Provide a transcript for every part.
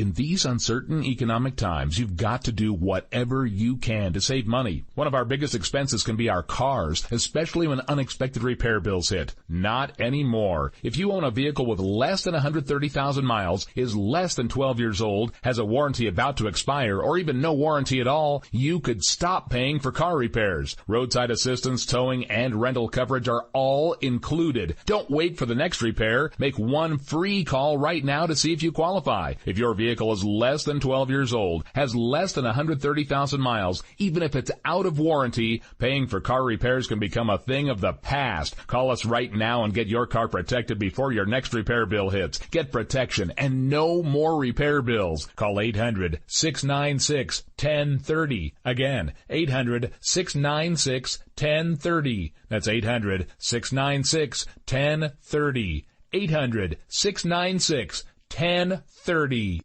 In these uncertain economic times, you've got to do whatever you can to save money. One of our biggest expenses can be our cars, especially when unexpected repair bills hit. Not anymore. If you own a vehicle with less than 130,000 miles, is less than 12 years old, has a warranty about to expire, or even no warranty at all, you could stop paying for car repairs. Roadside assistance, towing, and rental coverage are all included. Don't wait for the next repair. Make one free call right now to see if you qualify. If your vehicle is less than 12 years old, has less than 130,000 miles, even if it's out of warranty, paying for car repairs can become a thing of the past. Call us right now and get your car protected before your next repair bill hits. Get protection and no more repair bills. Call 800-696-1030. Again, 800-696-1030. That's 800-696-1030. 800-696-1030.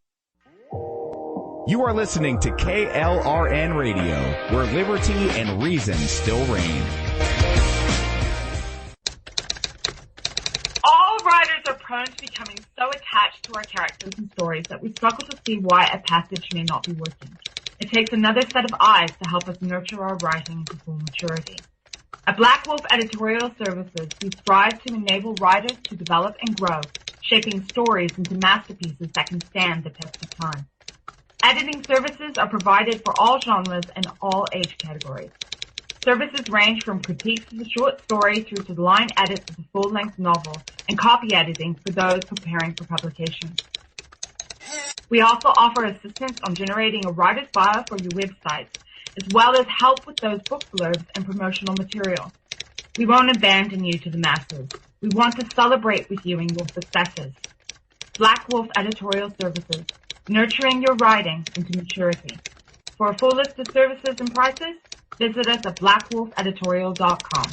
You are listening to KLRN Radio, where liberty and reason still reign. All writers are prone to becoming so attached to our characters and stories that we struggle to see why a passage may not be working. It takes another set of eyes to help us nurture our writing to full maturity. At Black Wolf Editorial Services, we strive to enable writers to develop and grow, shaping stories into masterpieces that can stand the test of time. Editing services are provided for all genres and all age categories. Services range from critiques of the short story through to the line edits of the full-length novel and copy editing for those preparing for publication. We also offer assistance on generating a writer's bio for your websites, as well as help with those book blurbs and promotional material. We won't abandon you to the masses. We want to celebrate with you in your successes. Black Wolf Editorial Services, nurturing your writing into maturity. For a full list of services and prices, visit us at blackwolfeditorial.com.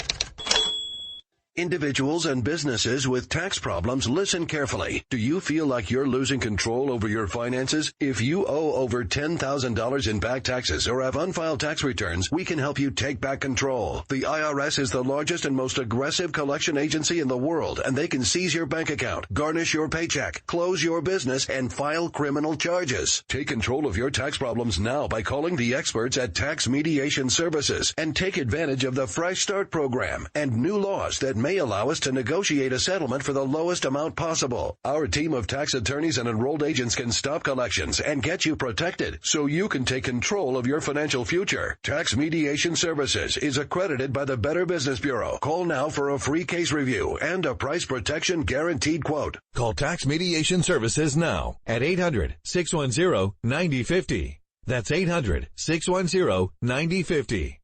Individuals and businesses with tax problems, listen carefully. Do you feel like you're losing control over your finances? If you owe over $10,000 in back taxes or have unfiled tax returns, we can help you take back control. The IRS is the largest and most aggressive collection agency in the world, and they can seize your bank account, garnish your paycheck, close your business, and file criminal charges. Take control of your tax problems now by calling the experts at Tax Mediation Services and take advantage of the Fresh Start program and new laws that may allow us to negotiate a settlement for the lowest amount possible. Our team of tax attorneys and enrolled agents can stop collections and get you protected so you can take control of your financial future. Tax Mediation Services is accredited by the Better Business Bureau. Call now for a free case review and a price protection guaranteed quote. Call Tax Mediation Services now at 800-610-9050. That's 800-610-9050.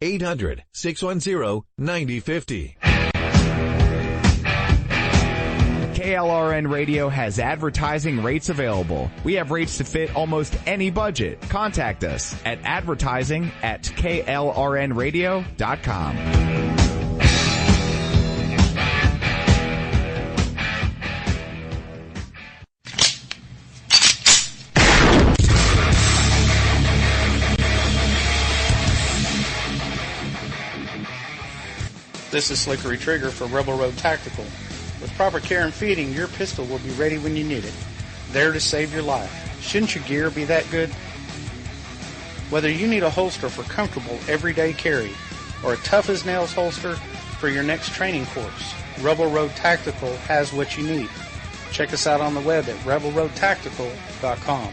800-610-9050. KLRN Radio has advertising rates available. We have rates to fit almost any budget. Contact us at advertising@klrnradio.com. This is Slickery Trigger for Rebel Road Tactical. With proper care and feeding, your pistol will be ready when you need it, there to save your life. Shouldn't your gear be that good? Whether you need a holster for comfortable everyday carry or a tough-as-nails holster for your next training course, Rebel Road Tactical has what you need. Check us out on the web at rebelroadtactical.com.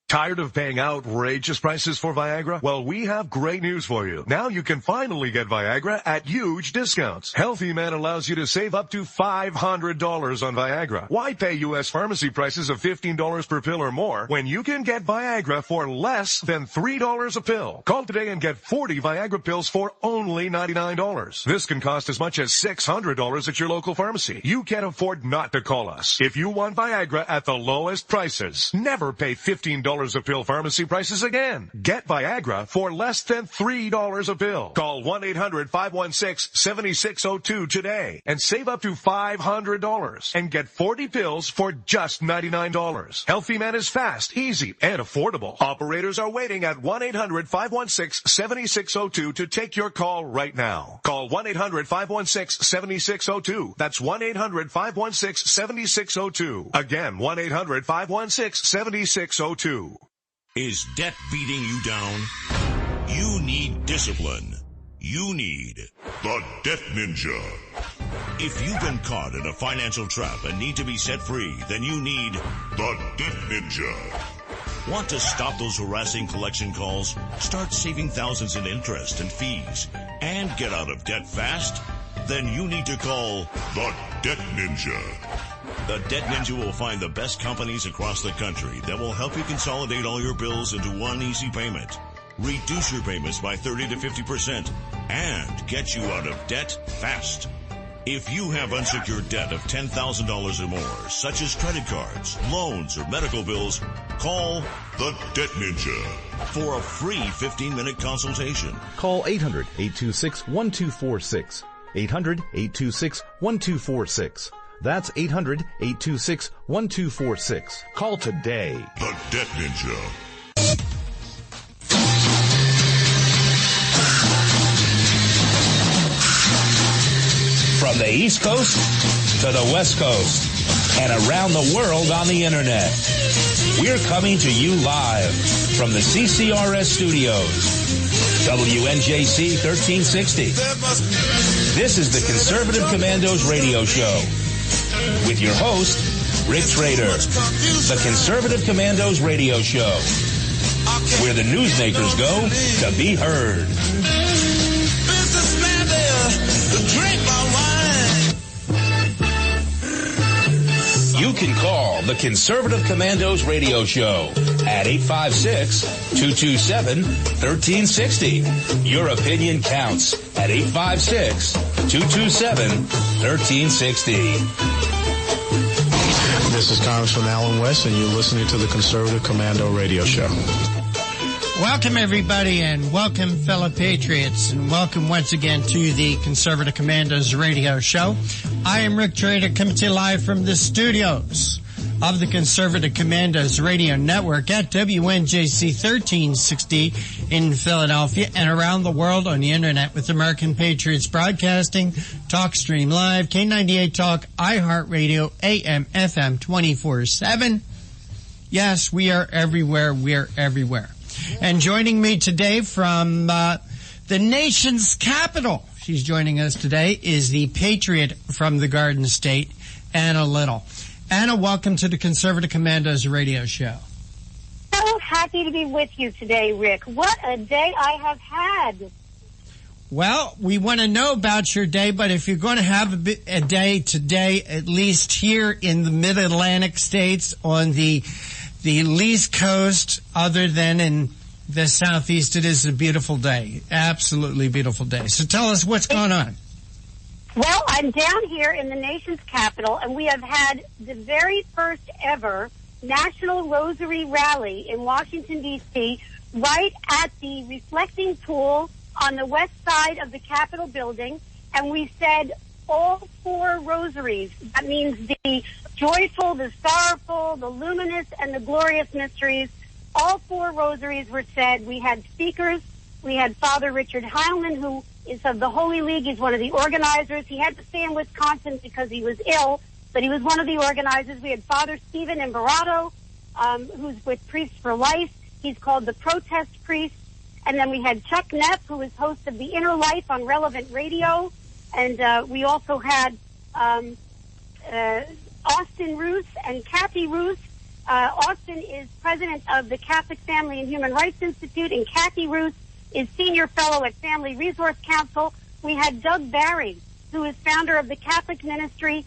Tired of paying outrageous prices for Viagra? Well, we have great news for you. Now you can finally get Viagra at huge discounts. Healthy Man allows you to save up to $500 on Viagra. Why pay U.S. pharmacy prices of $15 per pill or more when you can get Viagra for less than $3 a pill? Call today and get 40 Viagra pills for only $99. This can cost as much as $600 at your local pharmacy. You can't afford not to call us. If you want Viagra at the lowest prices, never pay $15 $3 a pill pharmacy prices again. Get Viagra for less than $3 a pill. Call 1-800-516-7602 today and save up to $500 and get 40 pills for just $99. Healthy Man is fast, easy, and affordable. Operators are waiting at 1-800-516-7602 to take your call right now. Call 1-800-516-7602. That's 1-800-516-7602. Again, 1-800-516-7602. Is debt beating you down? You need discipline. You need the Debt Ninja. If you've been caught in a financial trap and need to be set free, then you need the Debt Ninja. Want to stop those harassing collection calls? Start saving thousands in interest and fees and get out of debt fast? Then you need to call the Debt Ninja. The Debt Ninja will find the best companies across the country that will help you consolidate all your bills into one easy payment, reduce your payments by 30 to 50%, and get you out of debt fast. If you have unsecured debt of $10,000 or more, such as credit cards, loans, or medical bills, call the Debt Ninja for a free 15-minute consultation. Call 800-826-1246. 800-826-1246. That's 800-826-1246. Call today. The Debt Ninja. From the East Coast to the West Coast and around the world on the Internet. We're coming to you live from the CCRS studios. WNJC 1360. This is the Conservative Commandos radio show with your host, Rick Trader. The Conservative Commandos radio show, where the newsmakers go to be heard. Businessman there, drink my wine. You can call the Conservative Commandos radio show at 856-227-1360. Your opinion counts at 856-227-1360. This is Congressman Alan West, and you're listening to the Conservative Commando radio show. Welcome, everybody, and welcome, fellow patriots, and welcome once again to the Conservative Commandos radio show. I am Rick Trader, coming to you live from the studios of the Conservative Commandos radio network at WNJC 1360 in Philadelphia and around the world on the Internet with American Patriots Broadcasting, TalkStream Live, K98 Talk, iHeartRadio, AM, FM 24/7. Yes, we are everywhere. We're everywhere. And joining me today from the nation's capital, she's joining us today, is the patriot from the Garden State, Anna Little. Anna, welcome to the Conservative Commandos radio show. So happy to be with you today, Rick. What a day I have had. Well, we want to know about your day, but if you're going to have a day today, at least here in the mid-Atlantic states on the least coast, other than in the southeast, it is a beautiful day. Absolutely beautiful day. So tell us what's going on. Well, I'm down here in the nation's capital, and we have had the very first ever National Rosary Rally in Washington, D.C., right at the reflecting pool on the west side of the Capitol building. And we said all four rosaries. That means the joyful, the sorrowful, the luminous, and the glorious mysteries. All four rosaries were said. We had speakers. We had Father Richard Heilman, who is of the Holy League. He's one of the organizers. He had to stay in Wisconsin because he was ill, but he was one of the organizers. We had Father Stephen Imperato, who's with Priests for Life. He's called the Protest Priest. And then we had Chuck Neff, who is host of The Inner Life on Relevant Radio. And we also had Austin Roos and Kathy Roos. Austin is president of the Catholic Family and Human Rights Institute, and Kathy Roos is senior fellow at Family Resource Council. We had Doug Barry, who is founder of the Catholic ministry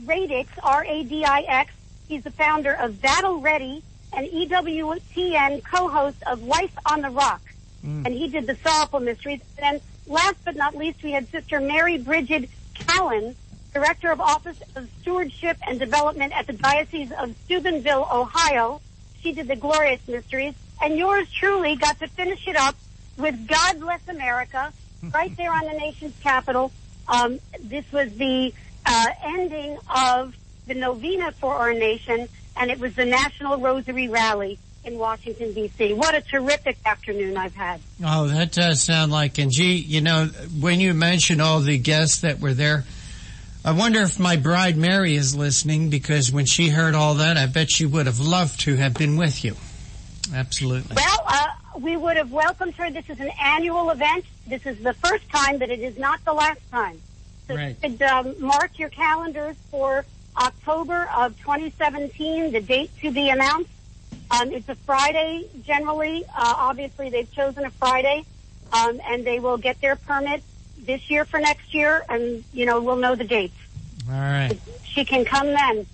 Radix, R-A-D-I-X. He's the founder of Battle Ready and EWTN co-host of Life on the Rock. And he did the Sorrowful Mysteries. And then last but not least, we had Sister Mary Bridget Callan, Director of Office of Stewardship and Development at the Diocese of Steubenville, Ohio. she did the Glorious Mysteries, and yours truly got to finish it up with God Bless America, right there on the nation's capital. This was the ending of the novena for our nation, and it was the National Rosary Rally in Washington, D.C. What a terrific afternoon I've had. Oh, that does sound like, and gee, you know, when you mentioned all the guests that were there, I wonder if my bride Mary is listening, because when she heard all that, I bet she would have loved to have been with you. Absolutely. Well, we would have welcomed her. This is an annual event. This is the first time, but it is not the last time. So right. you could mark your calendars for October of 2017, the date to be announced. It's a Friday generally. Obviously, they've chosen a Friday, and they will get their permit this year for next year, and, you know, we'll know the dates. All right. She can come then.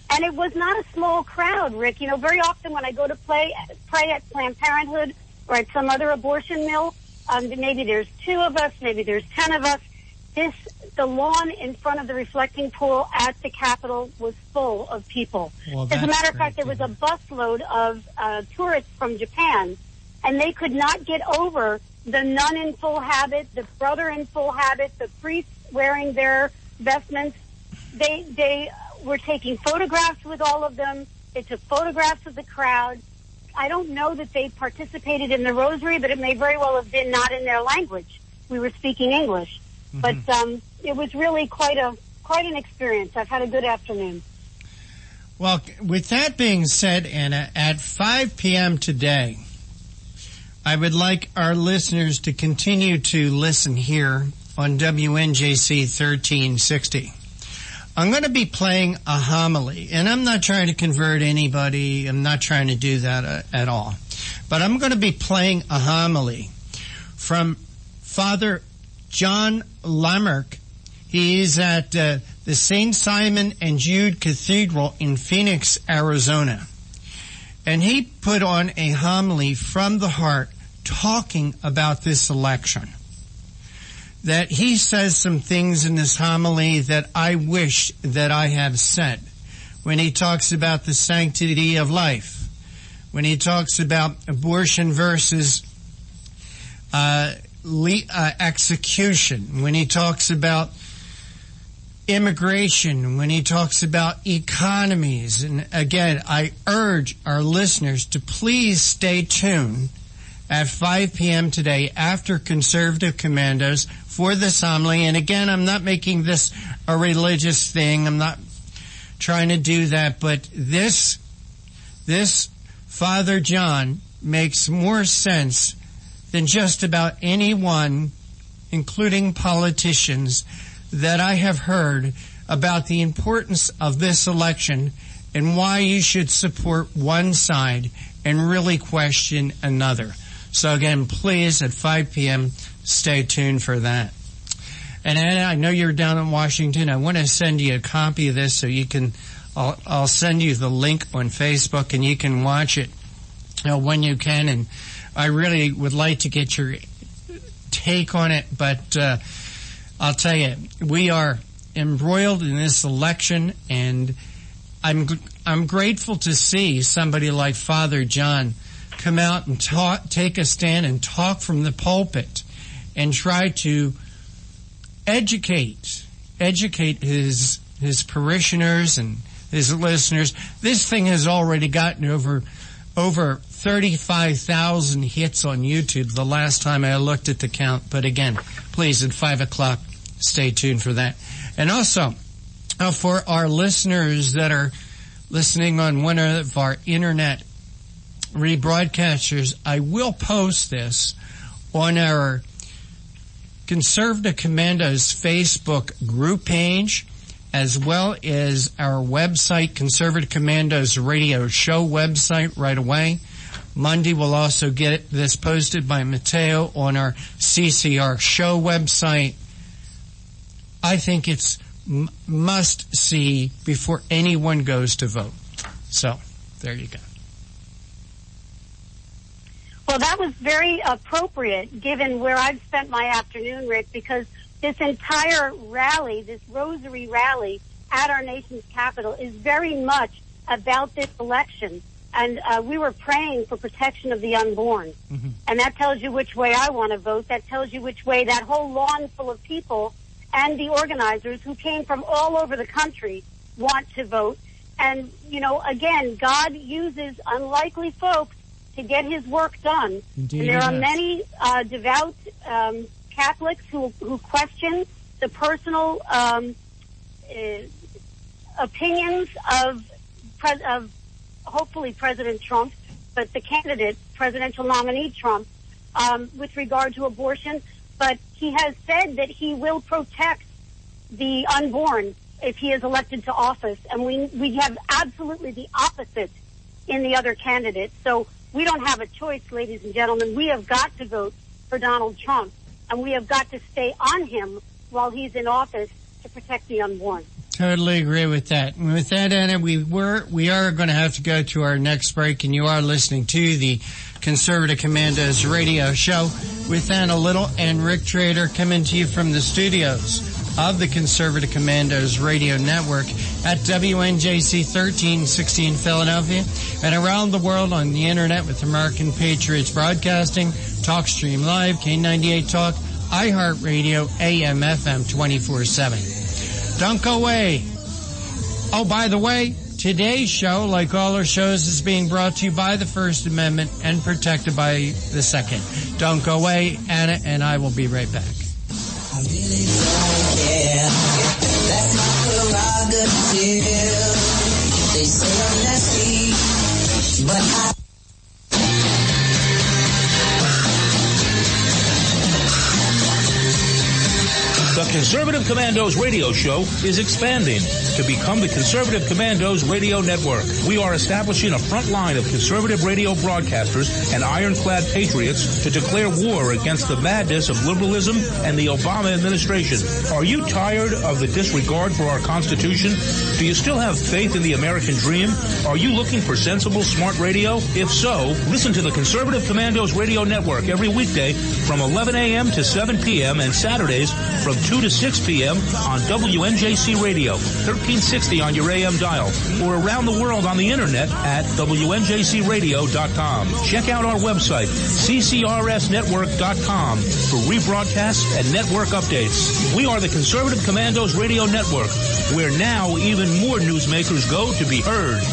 And it was not a small crowd, Rick. You know, very often when I go to pray at Planned Parenthood or at some other abortion mill, maybe there's 2 of us, maybe there's 10 of us. The lawn in front of the reflecting pool at the Capitol was full of people. Well, as a matter of fact, there was a busload of tourists from Japan, and they could not get over the nun in full habit, the brother in full habit, the priests wearing their vestments. They were taking photographs with all of them. They took photographs of the crowd. I don't know that they participated in the rosary, but it may very well have been not in their language. We were speaking English. Mm-hmm. But it was really quite an experience. I've had a good afternoon. Well, with that being said, Anna, at 5 p.m. today, I would like our listeners to continue to listen here on WNJC 1360. I'm going to be playing a homily, and I'm not trying to convert anybody. I'm not trying to do that at all. But I'm going to be playing a homily from Father John Lamarck. He's at the St. Simon and Jude Cathedral in Phoenix, Arizona. And he put on a homily from the heart talking about this election. That he says some things in this homily that I wish that I had said. When he talks about the sanctity of life. When he talks about abortion versus execution, when he talks about immigration, when he talks about economies. And again, I urge our listeners to please stay tuned at 5 p.m. today after Conservative Commandos for this homily. And again, I'm not making this a religious thing. I'm not trying to do that. But this Father John makes more sense than just about anyone, including politicians, that I have heard about the importance of this election and why you should support one side and really question another. So again, please, at 5 p.m., stay tuned for that. And Anna, I know you're down in Washington. I want to send you a copy of this so you can, I'll send you the link on Facebook and you can watch it when you can. And I really would like to get your take on it, but I'll tell you, we are embroiled in this election, and I'm grateful to see somebody like Father John come out and take a stand and talk from the pulpit and try to educate his parishioners and his listeners. This thing has already gotten over 35,000 hits on YouTube the last time I looked at the count. But again, please, at 5 o'clock, stay tuned for that. And also, for our listeners that are listening on one of our internet rebroadcasters, I will post this on our Conservative Commandos Facebook group page, as well as our website, Conservative Commandos Radio Show website, right away. Monday, we'll also get this posted by Mateo on our CCR Show website. I think it's must see before anyone goes to vote. So, there you go. Well, that was very appropriate given where I've spent my afternoon, Rick, because this entire rally, this rosary rally at our nation's capital, is very much about this election. and we were praying for protection of the unborn. Mm-hmm. And that tells you which way I want to vote. That tells you which way that whole lawn full of people and the organizers who came from all over the country want to vote. And, you know, again, God uses unlikely folks to get his work done. Indeed, and there are many devout Catholics who question the personal opinions of hopefully President Trump, but the candidate, presidential nominee Trump, with regard to abortion. But he has said that he will protect the unborn if he is elected to office. And we have absolutely the opposite in the other candidates. So we don't have a choice, ladies and gentlemen. We have got to vote for Donald Trump, and we have got to stay on him while he's in office to protect the unborn. Totally agree with that. And with that, Anna, we are going to have to go to our next break, and you are listening to the Conservative Commandos radio show with Anna Little and Rick Trader, coming to you from the studios of the Conservative Commandos radio network at WNJC 1360 in Philadelphia and around the world on the internet with American Patriots Broadcasting, TalkStream Live, K98 Talk, iHeartRadio, AM, FM 24/7. Don't go away. Oh, by the way, today's show, like all our shows, is being brought to you by the First Amendment and protected by the Second. Don't go away, Anna and I will be right back. I really don't care. That's my prerogative. They say I'm nasty, but I... The Conservative Commandos radio show is expanding to become the Conservative Commandos radio network. We are establishing a front line of conservative radio broadcasters and ironclad patriots to declare war against the madness of liberalism and the Obama administration. Are you tired of the disregard for our Constitution? Do you still have faith in the American dream? Are you looking for sensible, smart radio? If so, listen to the Conservative Commandos radio network every weekday from 11 a.m. to 7 p.m. and Saturdays from 2 to 6 p.m. on WNJC Radio, 1360 on your AM dial, or around the world on the internet at WNJCradio.com. Check out our website, CCRSnetwork.com, for rebroadcasts and network updates. We are the Conservative Commandos Radio Network, where now even more newsmakers go to be heard.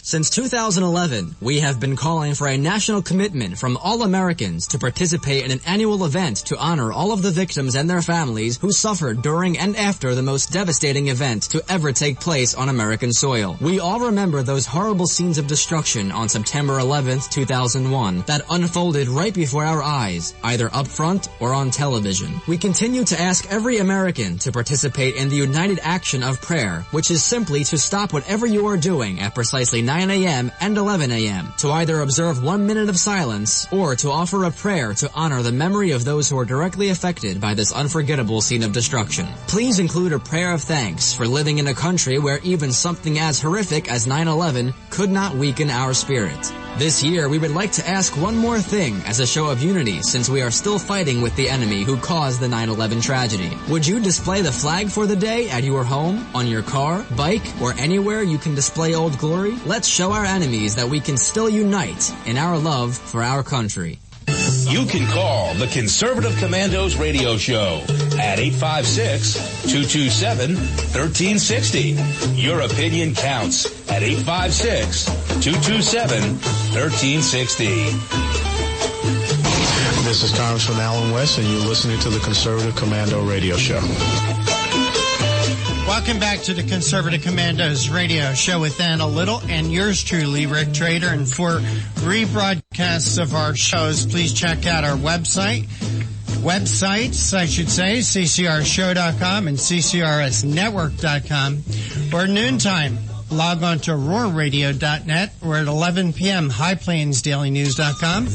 Since 2011, we have been calling for a national commitment from all Americans to participate in an annual event to honor all of the victims and their families who suffered during and after the most devastating event to ever take place on American soil. We all remember those horrible scenes of destruction on September 11th, 2001 that unfolded right before our eyes, either up front or on television. We continue to ask every American to participate in the united action of prayer, which is simply to stop whatever you are doing at precisely 9 a.m. and 11 a.m. to either observe 1 minute of silence or to offer a prayer to honor the memory of those who are directly affected by this unforgettable scene of destruction. Please include a prayer of thanks for living in a country where even something as horrific as 9/11 could not weaken our spirit. This year, we would like to ask one more thing as a show of unity, since we are still fighting with the enemy who caused the 9/11 tragedy. Would you display the flag for the day at your home, on your car, bike, or anywhere you can display Old Glory? Let's show our enemies that we can still unite in our love for our country. You can call the Conservative Commandos radio show at 856-227-1360. Your opinion counts at 856-227-1360. This is Congressman Alan West, and you're listening to the Conservative Commando radio show. Welcome back to the Conservative Commandos radio show with Anna Little and yours truly, Rick Trader. And for rebroadcasts of our shows, please check out our websites, CCRshow.com and CCRSnetwork.com. Or noontime, log on to AuroraRadio.net or at 11 p.m. HighPlainsDailyNews.com.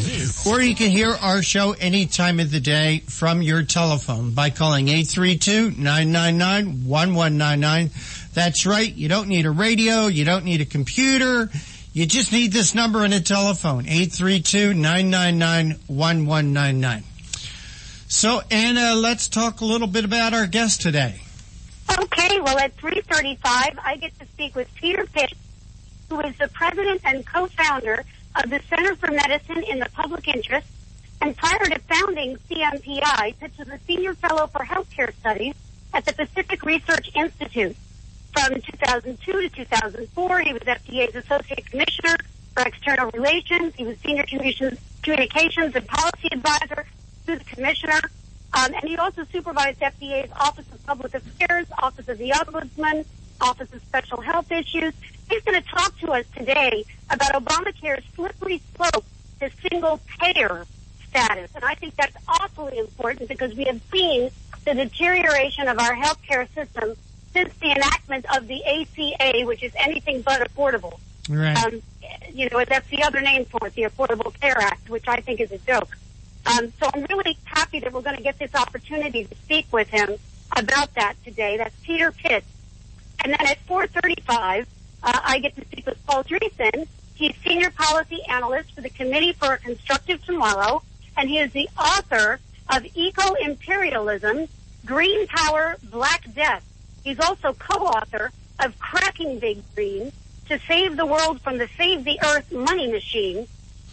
Or you can hear our show any time of the day from your telephone by calling 832-999-1199. That's right. You don't need a radio. You don't need a computer. You just need this number and a telephone, 832-999-1199. So, Anna, let's talk a little bit about our guest today. Okay, well, at 3:35, I get to speak with Peter Pitt who is the president and co-founder of the Center for Medicine in the Public Interest, and prior to founding CMPI, sits as a senior fellow for healthcare studies at the Pacific Research Institute. From 2002 to 2004, he was FDA's Associate Commissioner for External Relations. He was Senior Communications and Policy Advisor to the Commissioner. And he also supervised FDA's Office of Public Affairs, Office of the Ombudsman, Office of Special Health Issues. He's going to talk to us today about Obamacare's slippery slope to single-payer status. And I think that's awfully important because we have seen the deterioration of our healthcare system since the enactment of the ACA, which is anything but affordable. Right. That's the other name for it, the Affordable Care Act, which I think is a joke. So I'm really happy that we're going to get this opportunity to speak with him about that today. That's Peter Pitts. And then at 4:35, I get to speak with Paul Dreesen. He's Senior Policy Analyst for the Committee for a Constructive Tomorrow, and he is the author of Eco-Imperialism, Green Power, Black Death. He's also co-author of Cracking Big Green, to save the world from the Save the Earth money machine.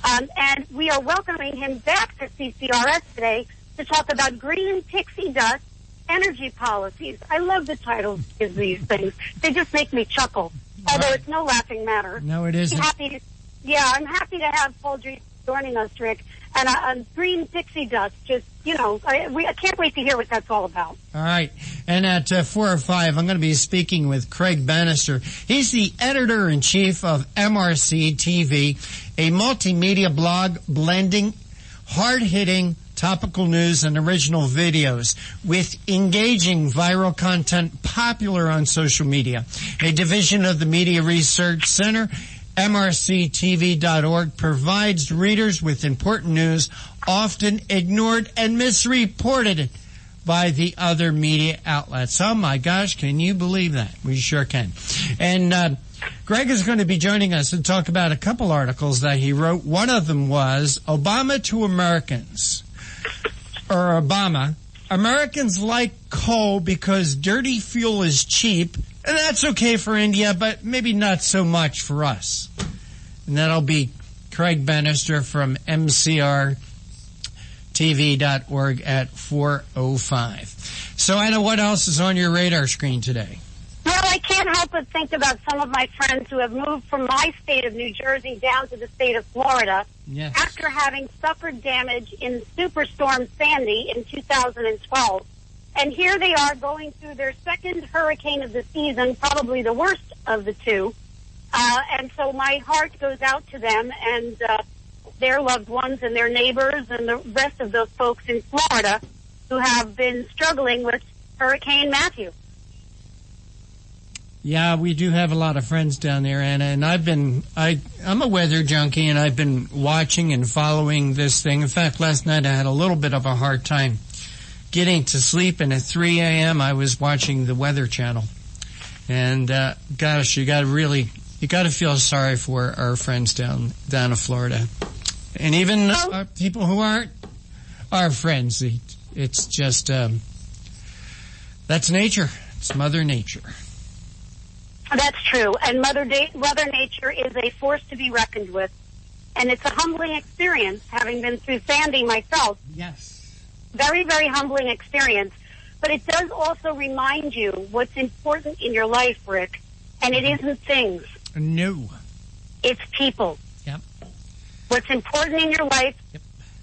And we are welcoming him back to CCRS today to talk about green pixie dust energy policies. I love the titles of these things. They just make me chuckle, although it's no laughing matter. No, it isn't. I'm happy to have Paul Dreesen joining us, Rick. And green pixie dust, just, I can't wait to hear what that's all about. All right. And at 4 or 5, I'm going to be speaking with Craig Bannister. He's the editor-in-chief of MRC TV, a multimedia blog blending hard-hitting topical news and original videos with engaging viral content popular on social media. A division of the Media Research Center, MRCTV.org provides readers with important news often ignored and misreported by the other media outlets. Oh my gosh, can you believe that? We sure can. And Greg is going to be joining us and talk about a couple articles that he wrote. One of them was Obama to Americans, or Obama. Americans like coal because dirty fuel is cheap. And that's okay for India, but maybe not so much for us. And that'll be Craig Bannister from MCRTV.org at 4:05. So, Anna, what else is on your radar screen today? Well, I can't help but think about some of my friends who have moved from my state of New Jersey down to the state of Florida after having suffered damage in Superstorm Sandy in 2012. And here they are going through their second hurricane of the season, probably the worst of the two. And so my heart goes out to them and their loved ones and their neighbors and the rest of those folks in Florida who have been struggling with Hurricane Matthew. Yeah, we do have a lot of friends down there, Anna, and I'm a weather junkie, and I've been watching and following this thing. In fact, last night I had a little bit of a hard time getting to sleep, and at 3 a.m. I was watching the Weather Channel. And gosh, you got to feel sorry for our friends down in Florida, and even people who aren't our friends. It's just that's nature. It's Mother Nature. That's true, and Mother Nature is a force to be reckoned with, and it's a humbling experience, having been through Sandy myself. Yes. Very, very humbling experience. But it does also remind you what's important in your life, Rick. And it isn't things. No. It's people. Yep. What's important in your life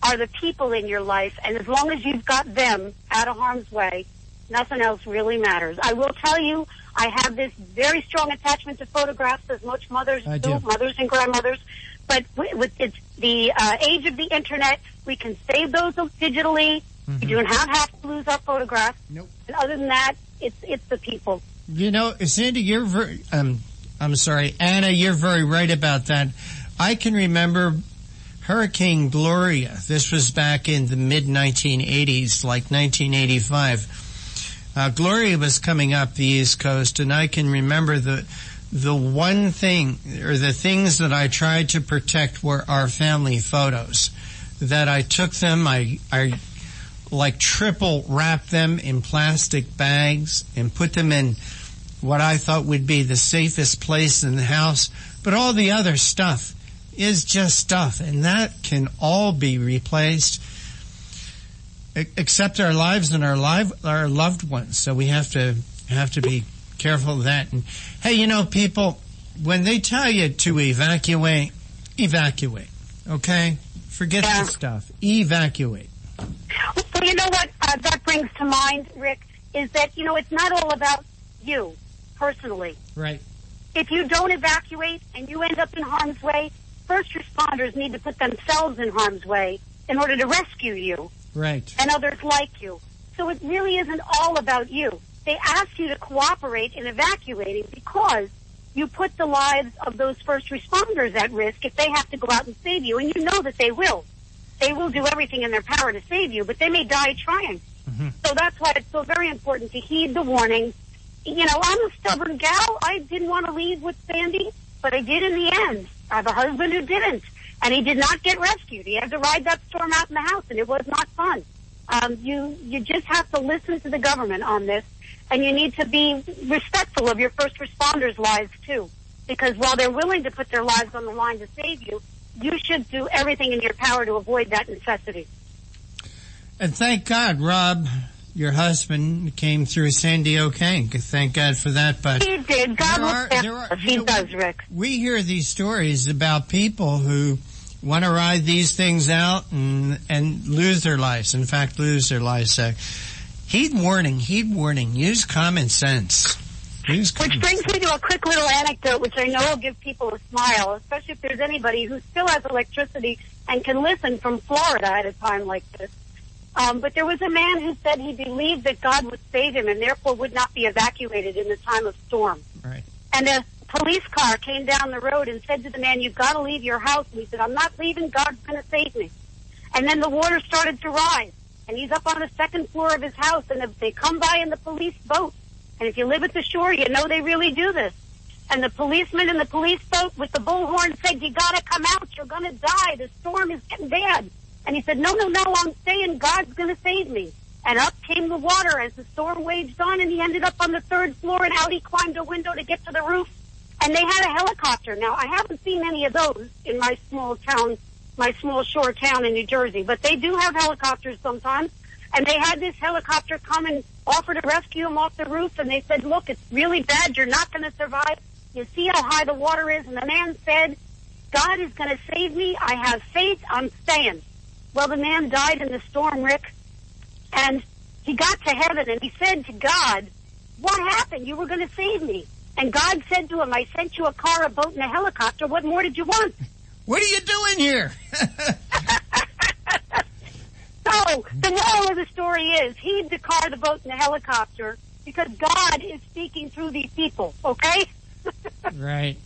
are the people in your life. And as long as you've got them out of harm's way, nothing else really matters. I will tell you, I have this very strong attachment to photographs, as most mothers do, mothers and grandmothers. But with the age of the Internet, we can save those digitally. We do not have to lose our photographs. Nope. And other than that, it's the people. You know, Sandy, I'm sorry, Anna, you're very right about that. I can remember Hurricane Gloria. This was back in the mid-1980s, like 1985. Gloria was coming up the East Coast, and I can remember the one thing, or the things that I tried to protect were our family photos. That I took them, I like triple wrapped them in plastic bags and put them in what I thought would be the safest place in the house, But all the other stuff is just stuff, and that can all be replaced, except our lives and our loved ones. So we have to be careful of that. And hey, you know, people, when they tell you to evacuate, okay? Forget the stuff. Evacuate. Well, you know what that brings to mind, Rick, is that, you know, it's not all about you personally. Right. If you don't evacuate and you end up in harm's way, first responders need to put themselves in harm's way in order to rescue you. Right. And others like you. So it really isn't all about you. They ask you to cooperate in evacuating because you put the lives of those first responders at risk if they have to go out and save you, and you know that they will. They will do everything in their power to save you, but they may die trying. Mm-hmm. So that's why it's so very important to heed the warning. You know, I'm a stubborn gal. I didn't want to leave with Sandy, but I did in the end. I have a husband who didn't, and he did not get rescued. He had to ride that storm out in the house, and it was not fun. You just have to listen to the government on this, and you need to be respectful of your first responders' lives, too. Because while they're willing to put their lives on the line to save you, you should do everything in your power to avoid that necessity. And thank God, Rob, your husband, came through Sandy okay. Thank God for that. But he did. God does, Rick. We hear these stories about people who want to ride these things out and lose their lives. In fact, lose their lives. Heed warning. Use common sense. Which brings me to a quick little anecdote, which I know will give people a smile, especially if there's anybody who still has electricity and can listen from Florida at a time like this. But there was a man who said he believed that God would save him and therefore would not be evacuated in the time of storm. Right. And a police car came down the road and said to the man, "You've got to leave your house." And he said, "I'm not leaving. God's going to save me." And then the water started to rise. And he's up on the second floor of his house, and they come by in the police boat. And if you live at the shore, you know they really do this. And the policeman in the police boat with the bullhorn said, "You got to come out. You're going to die. The storm is getting bad." And he said, no, I'm staying. God's going to save me. And up came the water as the storm waged on, and he ended up on the third floor, and out he climbed a window to get to the roof. And they had a helicopter. Now, I haven't seen any of those in my small shore town in New Jersey, but they do have helicopters sometimes. And they had this helicopter come and offer to rescue him off the roof, and they said, "Look, it's really bad. You're not going to survive. You see how high the water is?" And the man said, "God is going to save me. I have faith. I'm staying." Well, the man died in the storm, Rick, and he got to heaven, and he said to God, "What happened? You were going to save me." And God said to him, "I sent you a car, a boat, and a helicopter. What more did you want?" What are you doing here? So, the moral of the story is, heed the car, the boat, and the helicopter, because God is speaking through these people, okay? Right.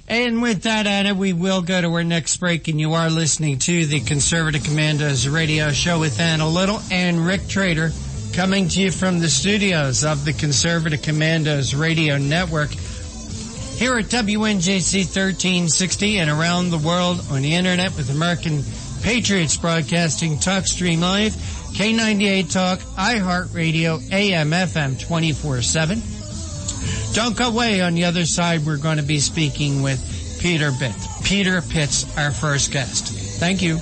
And with that, Anna, we will go to our next break, and you are listening to the Conservative Commandos radio show with Anna Little and Rick Trader, coming to you from the studios of the Conservative Commandos radio network here at WNJC 1360 and around the world on the internet with American Patriots Broadcasting, TalkStream Live, K98 Talk, iHeartRadio, AM, FM 24/7. Don't go away. On the other side, we're going to be speaking with Peter Pitts, our first guest. Thank you.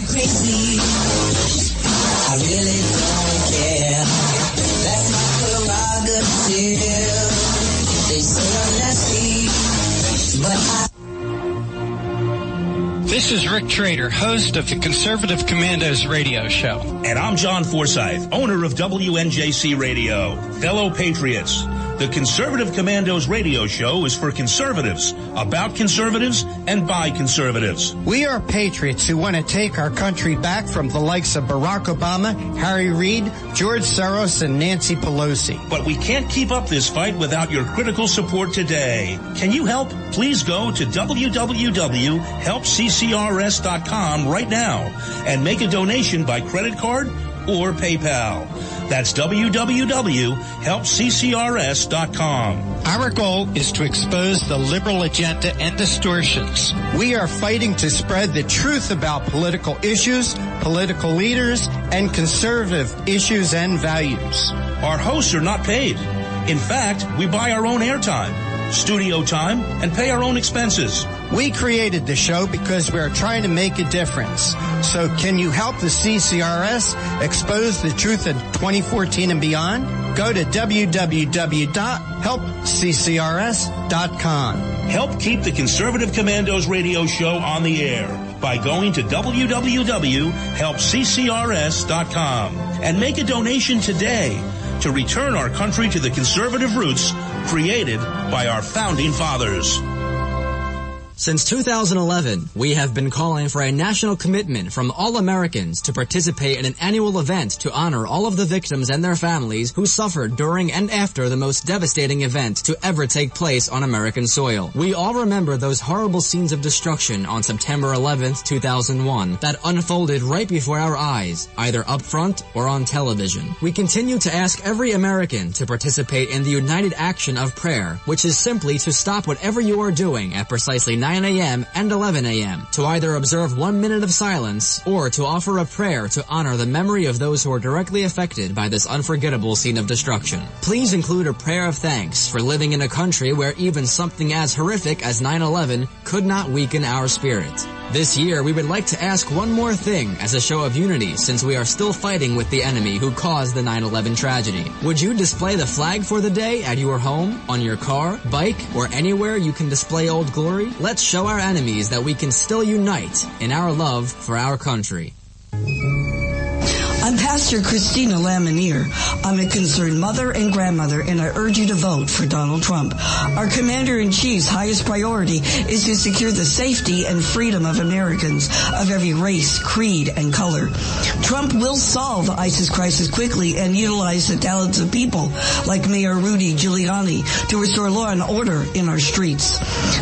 Crazy. I really don't care. That's my prerogative. They say I'm nasty, but This is Rick Trader, host of the Conservative Commandos radio show. And I'm John Forsyth, owner of WNJC Radio. Fellow patriots, the Conservative Commandos radio show is for conservatives, about conservatives, and by conservatives. We are patriots who want to take our country back from the likes of Barack Obama, Harry Reid, George Soros, and Nancy Pelosi. But we can't keep up this fight without your critical support today. Can you help? Please go to www.helpccrs.com right now and make a donation by credit card or PayPal. That's www.helpccrs.com. Our goal is to expose the liberal agenda and distortions. We are fighting to spread the truth about political issues, political leaders, and conservative issues and values. Our hosts are not paid. In fact, we buy our own airtime. studio time, and pay our own expenses. We created the show because we're trying to make a difference. So can you help the CCRS expose the truth in 2014 and beyond? Go to www.helpccrs.com. Help keep the Conservative Commandos radio show on the air by going to www.helpccrs.com and make a donation today to return our country to the conservative roots created by our founding fathers. Since 2011, we have been calling for a national commitment from all Americans to participate in an annual event to honor all of the victims and their families who suffered during and after the most devastating event to ever take place on American soil. We all remember those horrible scenes of destruction on September 11th, 2001 that unfolded right before our eyes, either up front or on television. We continue to ask every American to participate in the united action of prayer, which is simply to stop whatever you are doing at precisely 9 a.m. and 11 a.m. to either observe 1 minute of silence or to offer a prayer to honor the memory of those who are directly affected by this unforgettable scene of destruction. Please include a prayer of thanks for living in a country where even something as horrific as 9/11 could not weaken our spirit. This year, we would like to ask one more thing as a show of unity since we are still fighting with the enemy who caused the 9/11 tragedy. Would you display the flag for the day at your home, on your car, bike, or anywhere you can display Old Glory? Let's show our enemies that we can still unite in our love for our country. I'm Pastor Christina Lamanier. I'm a concerned mother and grandmother, and I urge you to vote for Donald Trump. Our Commander-in-Chief's highest priority is to secure the safety and freedom of Americans of every race, creed, and color. Trump will solve the ISIS crisis quickly and utilize the talents of people like Mayor Rudy Giuliani to restore law and order in our streets.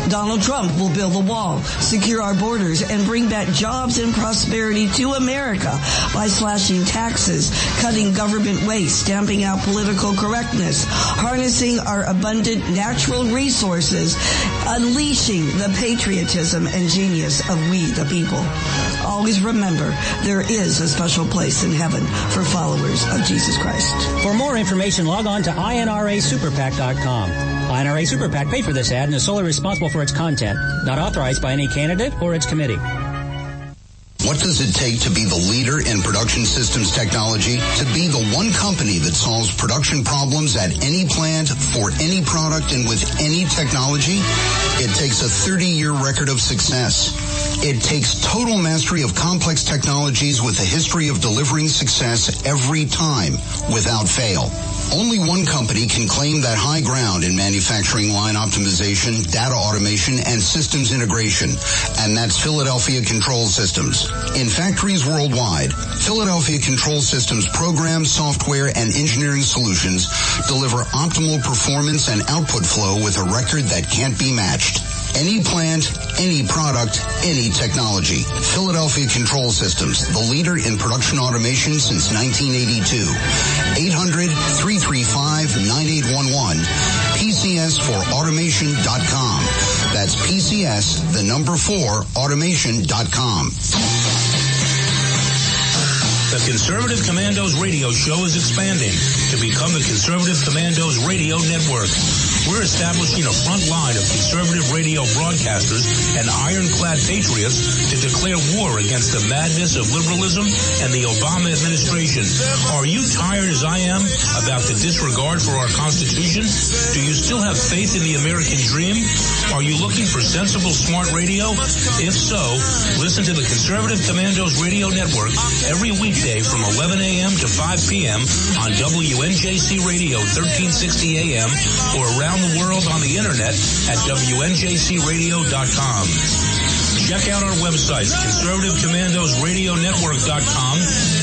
Donald Trump will build the wall, secure our borders, and bring back jobs and prosperity to America by slashing taxes, cutting government waste, stamping out political correctness, harnessing our abundant natural resources, unleashing the patriotism and genius of we the people. Always remember, there is a special place in heaven for followers of Jesus Christ. For more information, log on to INRASuperPAC.com. INRA Super PAC paid for this ad and is solely responsible for its content, not authorized by any candidate or its committee. What does it take to be the leader in production systems technology? To be the one company that solves production problems at any plant, for any product, and with any technology? It takes a 30-year record of success. It takes total mastery of complex technologies with a history of delivering success every time, without fail. Only one company can claim that high ground in manufacturing line optimization, data automation, and systems integration, and that's Philadelphia Control Systems. In factories worldwide, Philadelphia Control Systems programs, software, and engineering solutions deliver optimal performance and output flow with a record that can't be matched. Any plant, any product, any technology. Philadelphia Control Systems, the leader in production automation since 1982. 800-335-9811. PCS4automation.com. That's PCS, the number 4, automation.com. The Conservative Commandos radio show is expanding to become the Conservative Commandos radio network. We're establishing a front line of conservative radio broadcasters and ironclad patriots to declare war against the madness of liberalism and the Obama administration. Are you tired as I am about the disregard for our Constitution? Do you still have faith in the American dream? Are you looking for sensible, smart radio? If so, listen to the Conservative Commandos radio network every weekday from 11 a.m. to 5 p.m. on WNJC Radio 1360 a.m. or around the world on the internet at WNJCradio.com. Check out our websites, ConservativeCommandosRadioNetwork.com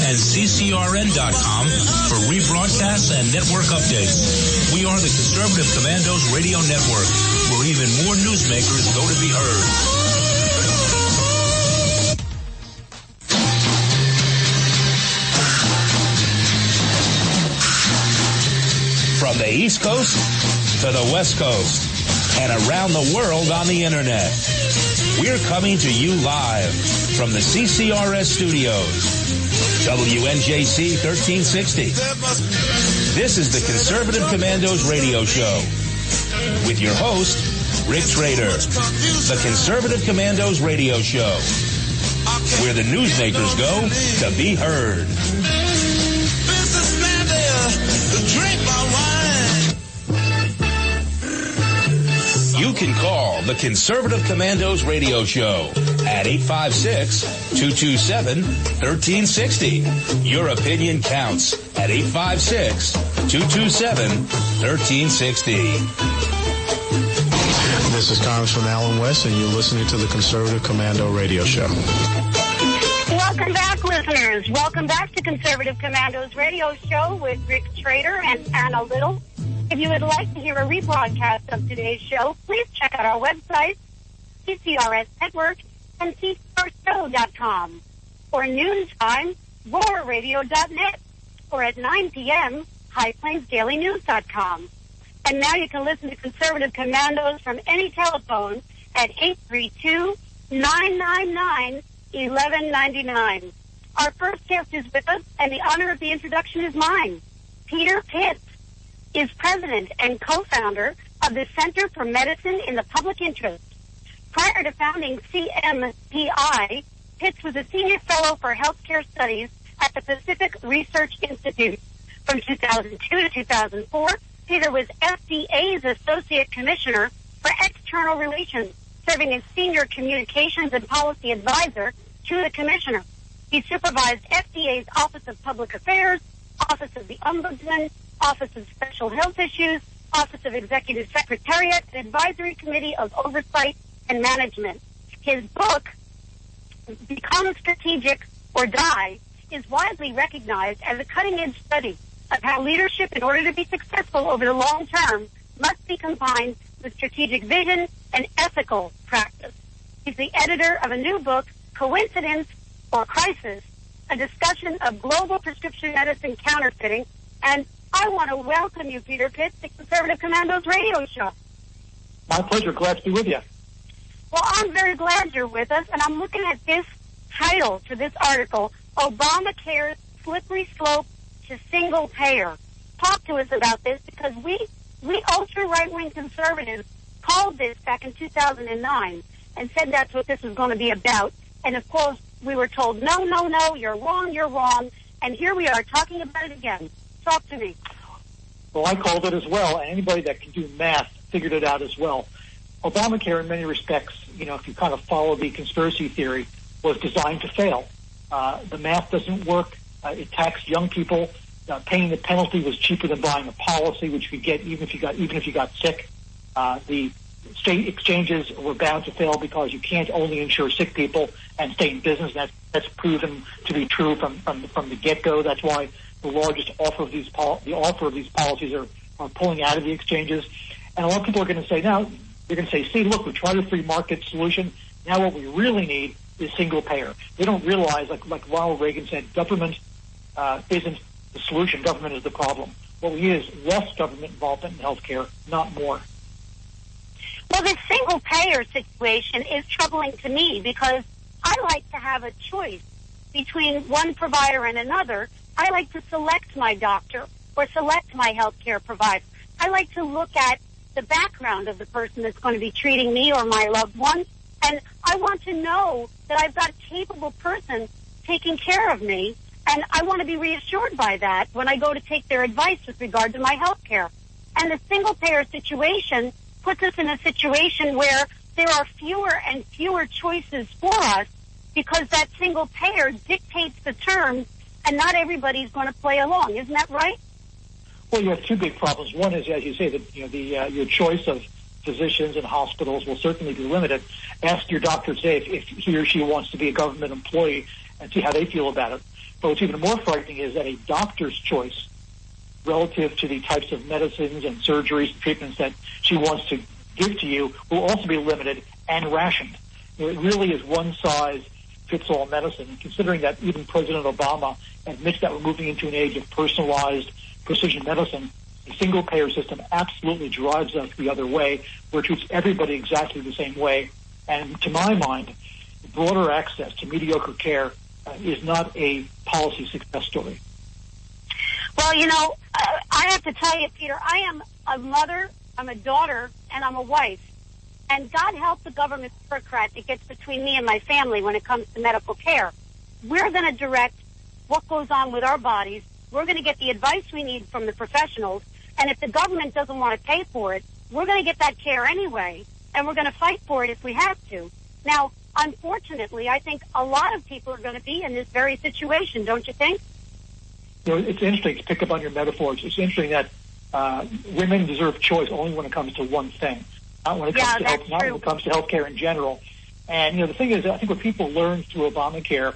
and CCRN.com for rebroadcasts and network updates. We are the Conservative Commandos Radio Network, where even more newsmakers go to be heard. From the East Coast to the West Coast and around the world on the internet. We're coming to you live from the CCRS studios. WNJC 1360. This is the Conservative Commandos radio show. with your host, Rick Trader. The Conservative Commandos radio show, where the newsmakers go to be heard. You can call the Conservative Commandos radio show at 856-227-1360. Your opinion counts at 856-227-1360. This is Congressman Alan West, and you're listening to the Conservative Commando radio show. Welcome back, listeners. Welcome back to Conservative Commandos radio show with Rick Trader and Anna Little. If you would like to hear a rebroadcast of today's show, please check out our website, CCRS Network, and CCRShow.com. Or noontime, RoarRadio.net. Or at 9 p.m., HighPlainsDailyNews.com. And now you can listen to Conservative Commandos from any telephone at 832-999-1199. Our first guest is with us, and the honor of the introduction is mine. Peter Pitts is president and co-founder of the Center for Medicine in the Public Interest. Prior to founding CMPI, Pitts was a senior fellow for healthcare studies at the Pacific Research Institute. From 2002 to 2004, Peter was FDA's Associate Commissioner for External Relations, serving as Senior Communications and Policy Advisor to the Commissioner. He supervised FDA's Office of Public Affairs, Office of the Ombudsman, Office of Special Health Issues, Office of Executive Secretariat, and Advisory Committee of Oversight and Management. His book, Become Strategic or Die, is widely recognized as a cutting-edge study of how leadership, in order to be successful over the long term, must be combined with strategic vision and ethical practice. He's the editor of a new book, Coincidence or Crisis, a discussion of global prescription medicine counterfeiting. And I want to welcome you, Peter Pitts, to Conservative Commandos radio show. My pleasure. Glad to be with you. Well, I'm very glad you're with us, and I'm looking at this title to this article, Obamacare's Slippery Slope to Single Payer. Talk to us about this, because we ultra-right-wing conservatives called this back in 2009 and said that's what this was going to be about. And, of course, we were told, no, you're wrong. And here we are talking about it again. Talk to me. Well, I called it as well, and anybody that can do math figured it out as well. Obamacare, in many respects, if you kind of follow the conspiracy theory, was designed to fail. The math doesn't work. It taxed young people. Paying the penalty was cheaper than buying a policy, which you could get even if you got sick. The state exchanges were bound to fail because you can't only insure sick people and stay in business. That's proven to be true from the get-go. That's why the largest offer of these policies are pulling out of the exchanges. And a lot of people are going to say, now, they're going to say, see, look, we tried a free market solution. Now what we really need is single payer. They don't realize, like Ronald Reagan said, government isn't the solution. Government is the problem. What we need is less government involvement in healthcare, not more. Well, this single payer situation is troubling to me because I like to have a choice between one provider and another. I like to select my doctor or select my healthcare provider. I like to look at the background of the person that's going to be treating me or my loved one, and I want to know that I've got a capable person taking care of me, and I want to be reassured by that when I go to take their advice with regard to my health care. And the single-payer situation puts us in a situation where there are fewer and fewer choices for us because that single payer dictates the terms, and not everybody's going to play along. Isn't that right? Well, you have two big problems. One is, as you say, that your choice of physicians and hospitals will certainly be limited. Ask your doctor today if he or she wants to be a government employee and see how they feel about it. But what's even more frightening is that a doctor's choice relative to the types of medicines and surgeries and treatments that she wants to give to you will also be limited and rationed. It really is one-size-fits-all medicine. And considering that even President Obama admits that we're moving into an age of personalized precision medicine, the single-payer system absolutely drives us the other way, where it treats everybody exactly the same way. And to my mind, broader access to mediocre care is not a policy success story. Well, I have to tell you, Peter, I am a mother I'm a daughter, and I'm a wife. And God help the government bureaucrat that gets between me and my family when it comes to medical care. We're going to direct what goes on with our bodies. We're going to get the advice we need from the professionals. And if the government doesn't want to pay for it, we're going to get that care anyway. And we're going to fight for it if we have to. Now, unfortunately, I think a lot of people are going to be in this very situation, don't you think? You know, it's interesting to pick up on your metaphors. It's interesting that women deserve choice only when it comes to one thing, not when it comes to health, not when it comes to healthcare in general. And you know, the thing is, I think what people learned through Obamacare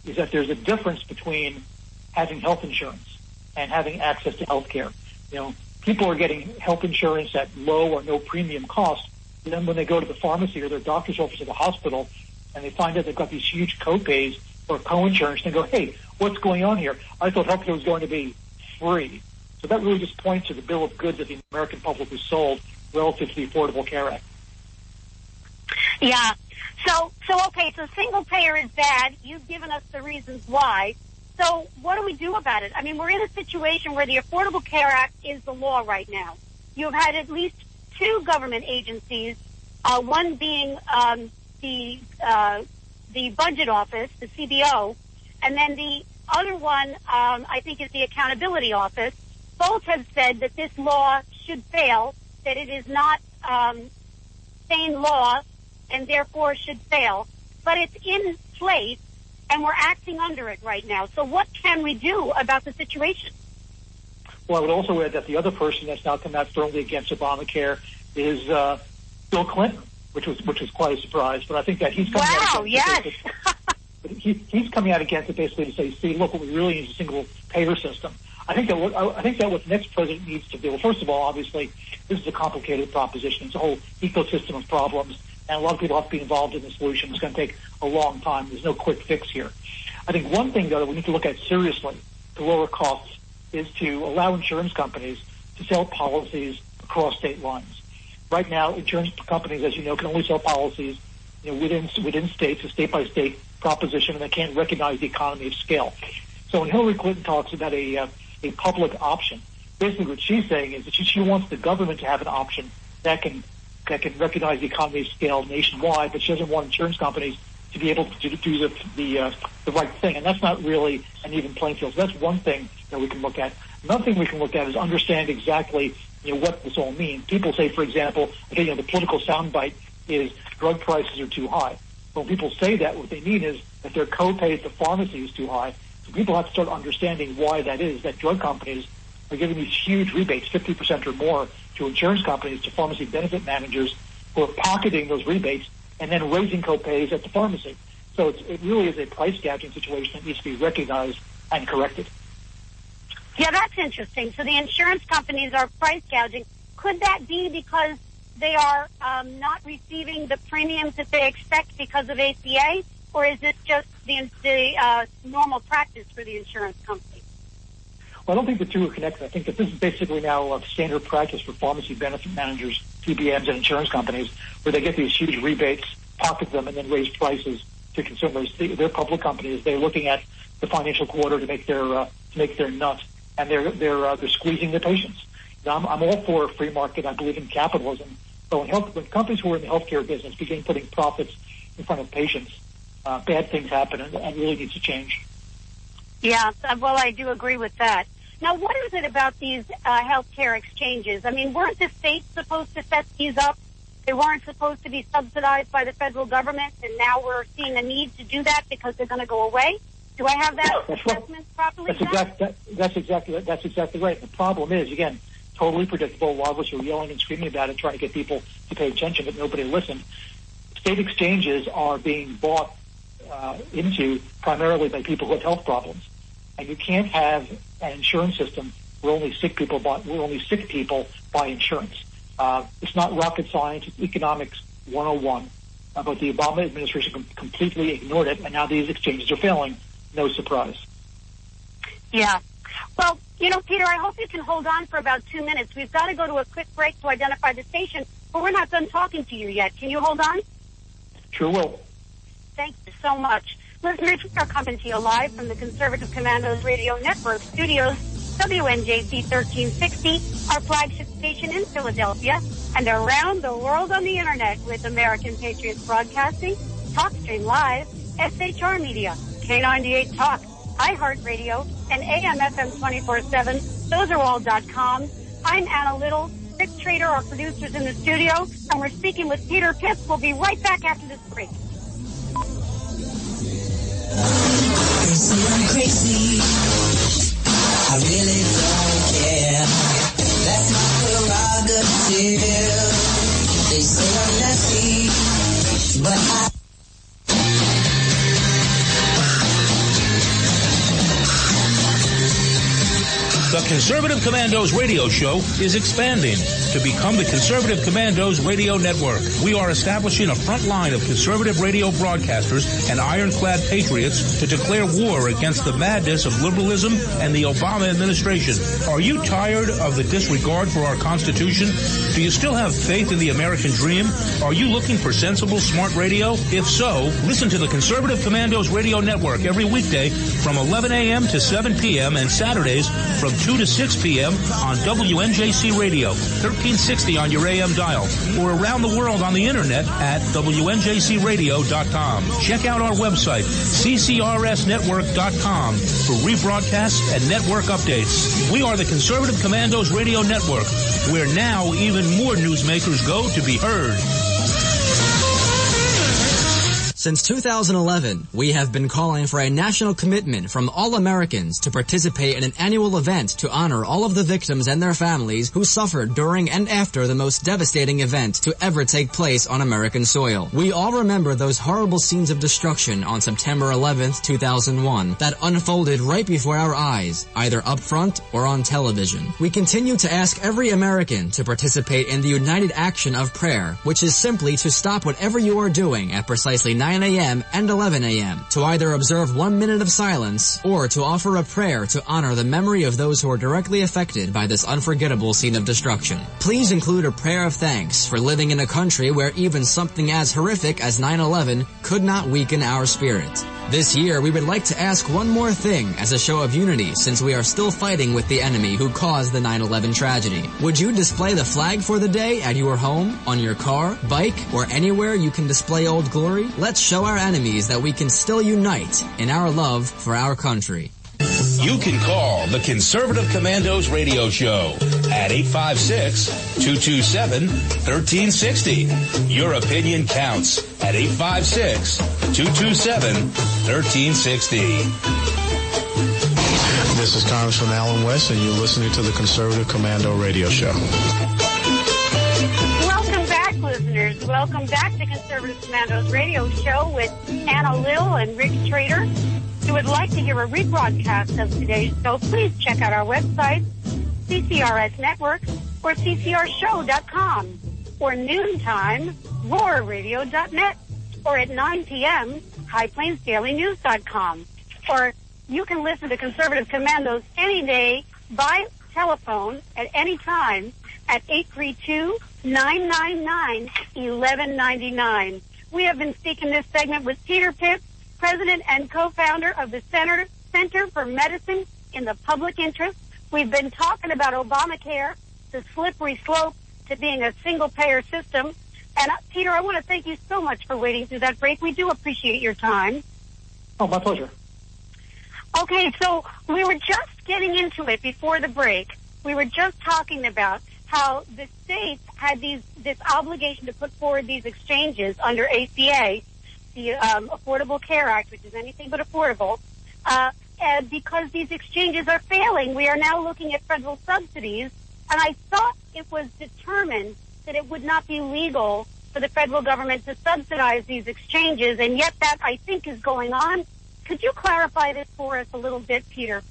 is that there's a difference between having health insurance and having access to healthcare. You know, people are getting health insurance at low or no premium cost. And then when they go to the pharmacy or their doctor's office or the hospital, and they find out they've got these huge co-pays or co-insurance, they go, "Hey, what's going on here? I thought healthcare was going to be free." So that really just points to the bill of goods that the American public was sold relative to the Affordable Care Act. Yeah. So okay, so single payer is bad. You've given us the reasons why. So what do we do about it? I mean, we're in a situation where the Affordable Care Act is the law right now. You've had at least two government agencies, one being the Budget Office, the CBO, and then the other one, I think, is the Accountability Office. Both have said that this law should fail, that it is not sane law, and therefore should fail. But it's in place, and we're acting under it right now. So what can we do about the situation? Well, I would also add that the other person that's now come out firmly against Obamacare is Bill Clinton, which was quite a surprise. But I think that he's coming out against it. But he's coming out against it basically to say, "See, look, what we really need is a single payer system." I think that what the next president needs to do. Well, first of all, obviously, this is a complicated proposition. It's a whole ecosystem of problems, and a lot of people have to be involved in the solution. It's going to take a long time. There's no quick fix here. I think one thing, though, that we need to look at seriously to lower costs is to allow insurance companies to sell policies across state lines. Right now, insurance companies, as you know, can only sell policies, you know, within states, a state-by-state proposition, and they can't recognize the economy of scale. So when Hillary Clinton talks about a public option, basically what she's saying is that she wants the government to have an option that can recognize the economy of scale nationwide, but she doesn't want insurance companies to be able to do the right thing. And that's not really an even playing field. So that's one thing that we can look at. Another thing we can look at is understand exactly, you know, what this all means. People say, for example, okay, you know, the political soundbite is drug prices are too high. When people say that, what they mean is that their copay at the pharmacy is too high. So people have to start understanding why that is, that drug companies are giving these huge rebates, 50% or more, to insurance companies, to pharmacy benefit managers who are pocketing those rebates and then raising copays at the pharmacy. So it really is a price gouging situation that needs to be recognized and corrected. Yeah, that's interesting. So the insurance companies are price gouging. Could that be because they are not receiving the premiums that they expect because of ACA, or is this just the normal practice for the insurance company? Well, I don't think the two are connected. I think that this is basically now a standard practice for pharmacy benefit managers, PBMs, and insurance companies, where they get these huge rebates, pocket them, and then raise prices to consumers. They're public companies. They're looking at the financial quarter to make their nut, and they're squeezing their patients. Now, I'm all for a free market. I believe in capitalism. So when companies who are in the healthcare business begin putting profits in front of patients, bad things happen, and it really needs to change. Yeah, well, I do agree with that. Now, what is it about these healthcare exchanges? I mean, weren't the states supposed to set these up? They weren't supposed to be subsidized by the federal government, and now we're seeing a need to do that because they're going to go away? Do I have that assessment properly done? That's exactly right. The problem is, again, totally predictable. A lot of us are yelling and screaming about it, trying to get people to pay attention, but nobody listened. State exchanges are being bought into primarily by people who have health problems, and you can't have an insurance system where only sick people buy insurance. It's not rocket science; it's economics 101. But the Obama administration completely ignored it, and now these exchanges are failing. No surprise. Yeah. Well, you know, Peter, I hope you can hold on for about 2 minutes. We've got to go to a quick break to identify the station, but we're not done talking to you yet. Can you hold on? Sure will. Thank you so much. Listeners, we are coming to you live from the Conservative Commandos Radio Network studios. WNJC 1360, our flagship station in Philadelphia, and around the world on the internet with American Patriots Broadcasting, TalkStream Live, SHR Media, K98 Talk, iHeartRadio, and AM/FM 24/7. Those are all.com. I'm Anna Little. Rick Trader, our producers in the studio, and we're speaking with Peter Pitts. We'll be right back after this break. They say I'm crazy. I really don't care. That's my prerogative. They say I'm nasty, but I... The Conservative Commandos radio show is expanding to become the Conservative Commandos radio network. We are establishing a front line of conservative radio broadcasters and ironclad patriots to declare war against the madness of liberalism and the Obama administration. Are you tired of the disregard for our Constitution? Do you still have faith in the American dream? Are you looking for sensible, smart radio? If so, listen to the Conservative Commandos radio network every weekday from 11 a.m. to 7 p.m. and Saturdays from 2 to 6 p.m. on WNJC Radio, 1360 on your AM dial, or around the world on the internet at WNJCradio.com. Check out our website, CCRSnetwork.com, for rebroadcasts and network updates. We are the Conservative Commandos Radio Network, where now even more newsmakers go to be heard. Since 2011, we have been calling for a national commitment from all Americans to participate in an annual event to honor all of the victims and their families who suffered during and after the most devastating event to ever take place on American soil. We all remember those horrible scenes of destruction on September 11th, 2001 that unfolded right before our eyes, either up front or on television. We continue to ask every American to participate in the united action of prayer, which is simply to stop whatever you are doing at precisely 9 a.m. and 11 a.m. to either observe 1 minute of silence or to offer a prayer to honor the memory of those who are directly affected by this unforgettable scene of destruction. Please include a prayer of thanks for living in a country where even something as horrific as 9/11 could not weaken our spirit. This year, we would like to ask one more thing as a show of unity since we are still fighting with the enemy who caused the 9/11 tragedy. Would you display the flag for the day at your home, on your car, bike, or anywhere you can display Old Glory? Let's show our enemies that we can still unite in our love for our country. You can call the Conservative Commandos radio show at 856-227-1360. Your opinion counts at 856-227-1360. This is Congressman Alan West, and you're listening to the Conservative Commando radio show. Welcome back, listeners. Welcome back to Conservative Commandos radio show with Anna Little and Rick Trader. If you would like to hear a rebroadcast of today's show, please check out our website, CCRS Network, or CCRShow.com, or noontime, RoarRadio.net, or at 9 p.m., HighPlainsDailyNews.com. Or you can listen to Conservative Commandos any day by telephone at any time at 832-999-1199. We have been speaking this segment with Peter Pitts, President and co-founder of the Center for Medicine in the Public Interest. We've been talking about Obamacare, the slippery slope to being a single-payer system. And, Peter, I want to thank you so much for waiting through that break. We do appreciate your time. Oh, my pleasure. Okay, so we were just getting into it before the break. We were just talking about how the states had this obligation to put forward these exchanges under ACA, the Affordable Care Act, which is anything but affordable, and because these exchanges are failing, we are now looking at federal subsidies, and I thought it was determined that it would not be legal for the federal government to subsidize these exchanges, and yet that, I think, is going on. Could you clarify this for us a little bit, Peter?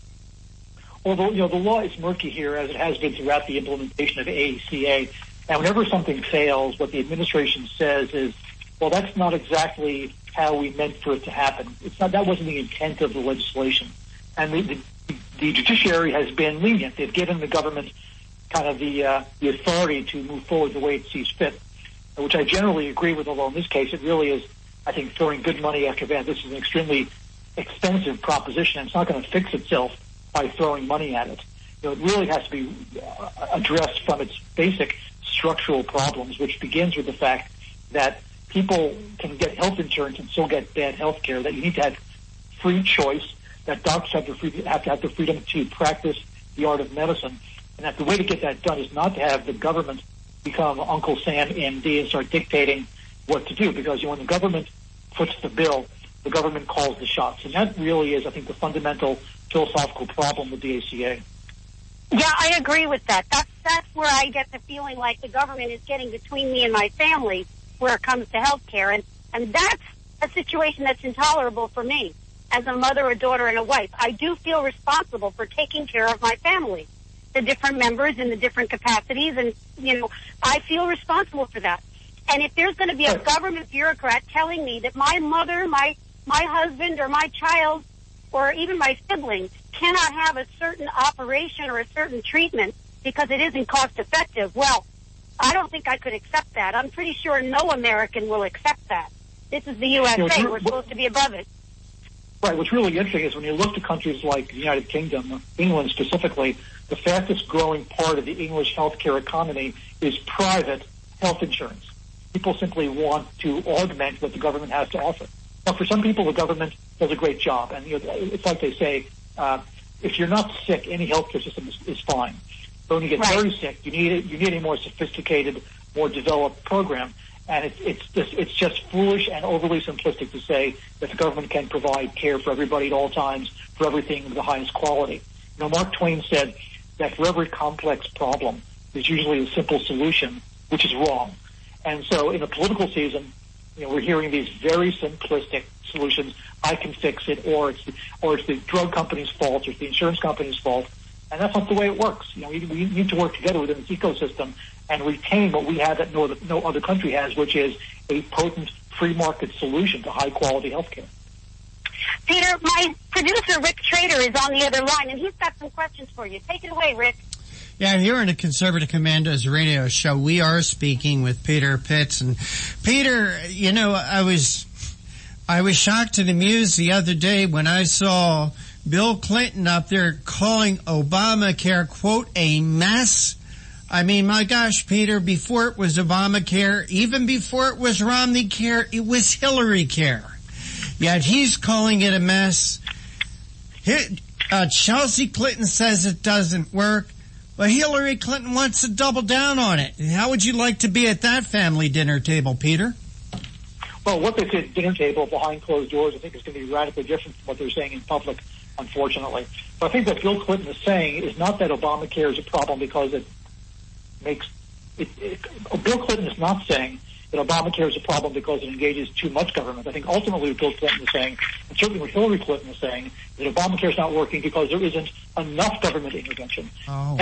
Well, the law is murky here, as it has been throughout the implementation of ACA, and whenever something fails, what the administration says is, well, that's not exactly how we meant for it to happen. That wasn't the intent of the legislation. And the judiciary has been lenient. They've given the government kind of the authority to move forward the way it sees fit, which I generally agree with, although in this case it really is, I think, throwing good money after bad. This is an extremely expensive proposition, and it's not going to fix itself by throwing money at it. it really has to be addressed from its basic structural problems, which begins with the fact that people can get health insurance and still get bad health care, that you need to have free choice, that doctors have to have the freedom to practice the art of medicine, and that the way to get that done is not to have the government become Uncle Sam MD and start dictating what to do, because when the government puts the bill, the government calls the shots. And that really is, I think, the fundamental philosophical problem with the ACA. Yeah, I agree with that. That's where I get the feeling like the government is getting between me and my family where it comes to health care. And that's a situation that's intolerable for me as a mother, a daughter, and a wife. I do feel responsible for taking care of my family, the different members in the different capacities, and, I feel responsible for that. And if there's going to be a government bureaucrat telling me that my mother, my husband, or my child, or even my siblings cannot have a certain operation or a certain treatment because it isn't cost effective, well, I don't think I could accept that. I'm pretty sure no American will accept that. This is the USA. We're supposed to be above it. Right. What's really interesting is when you look to countries like the United Kingdom, England specifically, the fastest growing part of the English healthcare economy is private health insurance. People simply want to augment what the government has to offer. Now, for some people, the government does a great job. And it's like they say, if you're not sick, any healthcare system is fine. But when you get very sick, you need a more sophisticated, more developed program. And it's just foolish and overly simplistic to say that the government can provide care for everybody at all times, for everything of the highest quality. Mark Twain said that for every complex problem, there's usually a simple solution, which is wrong. And so in the political season, we're hearing these very simplistic solutions. I can fix it, or it's the drug company's fault, or it's the insurance company's fault. And that's not the way it works. We need to work together within this ecosystem and retain what we have that no other country has, which is a potent free market solution to high quality health care. Peter, my producer, Rick Trader, is on the other line, and he's got some questions for you. Take it away, Rick. Yeah, here on the Conservative Commandos radio show, we are speaking with Peter Pitts. And Peter, I was shocked and amused the other day when I saw Bill Clinton up there calling Obamacare, quote, a mess. I mean, my gosh, Peter, before it was Obamacare, even before it was Romney Care, it was Hillary Care. Yet he's calling it a mess. Chelsea Clinton says it doesn't work. But Hillary Clinton wants to double down on it. How would you like to be at that family dinner table, Peter? Well, what they say at the dinner table behind closed doors, I think is going to be radically different from what they're saying in public, unfortunately. But I think what Bill Clinton is saying is not that Obamacare is a problem because it makes it. Bill Clinton is not saying that Obamacare is a problem because it engages too much government. I think ultimately what Bill Clinton is saying, and certainly what Hillary Clinton is saying, that Obamacare is not working because there isn't enough government intervention. Oh.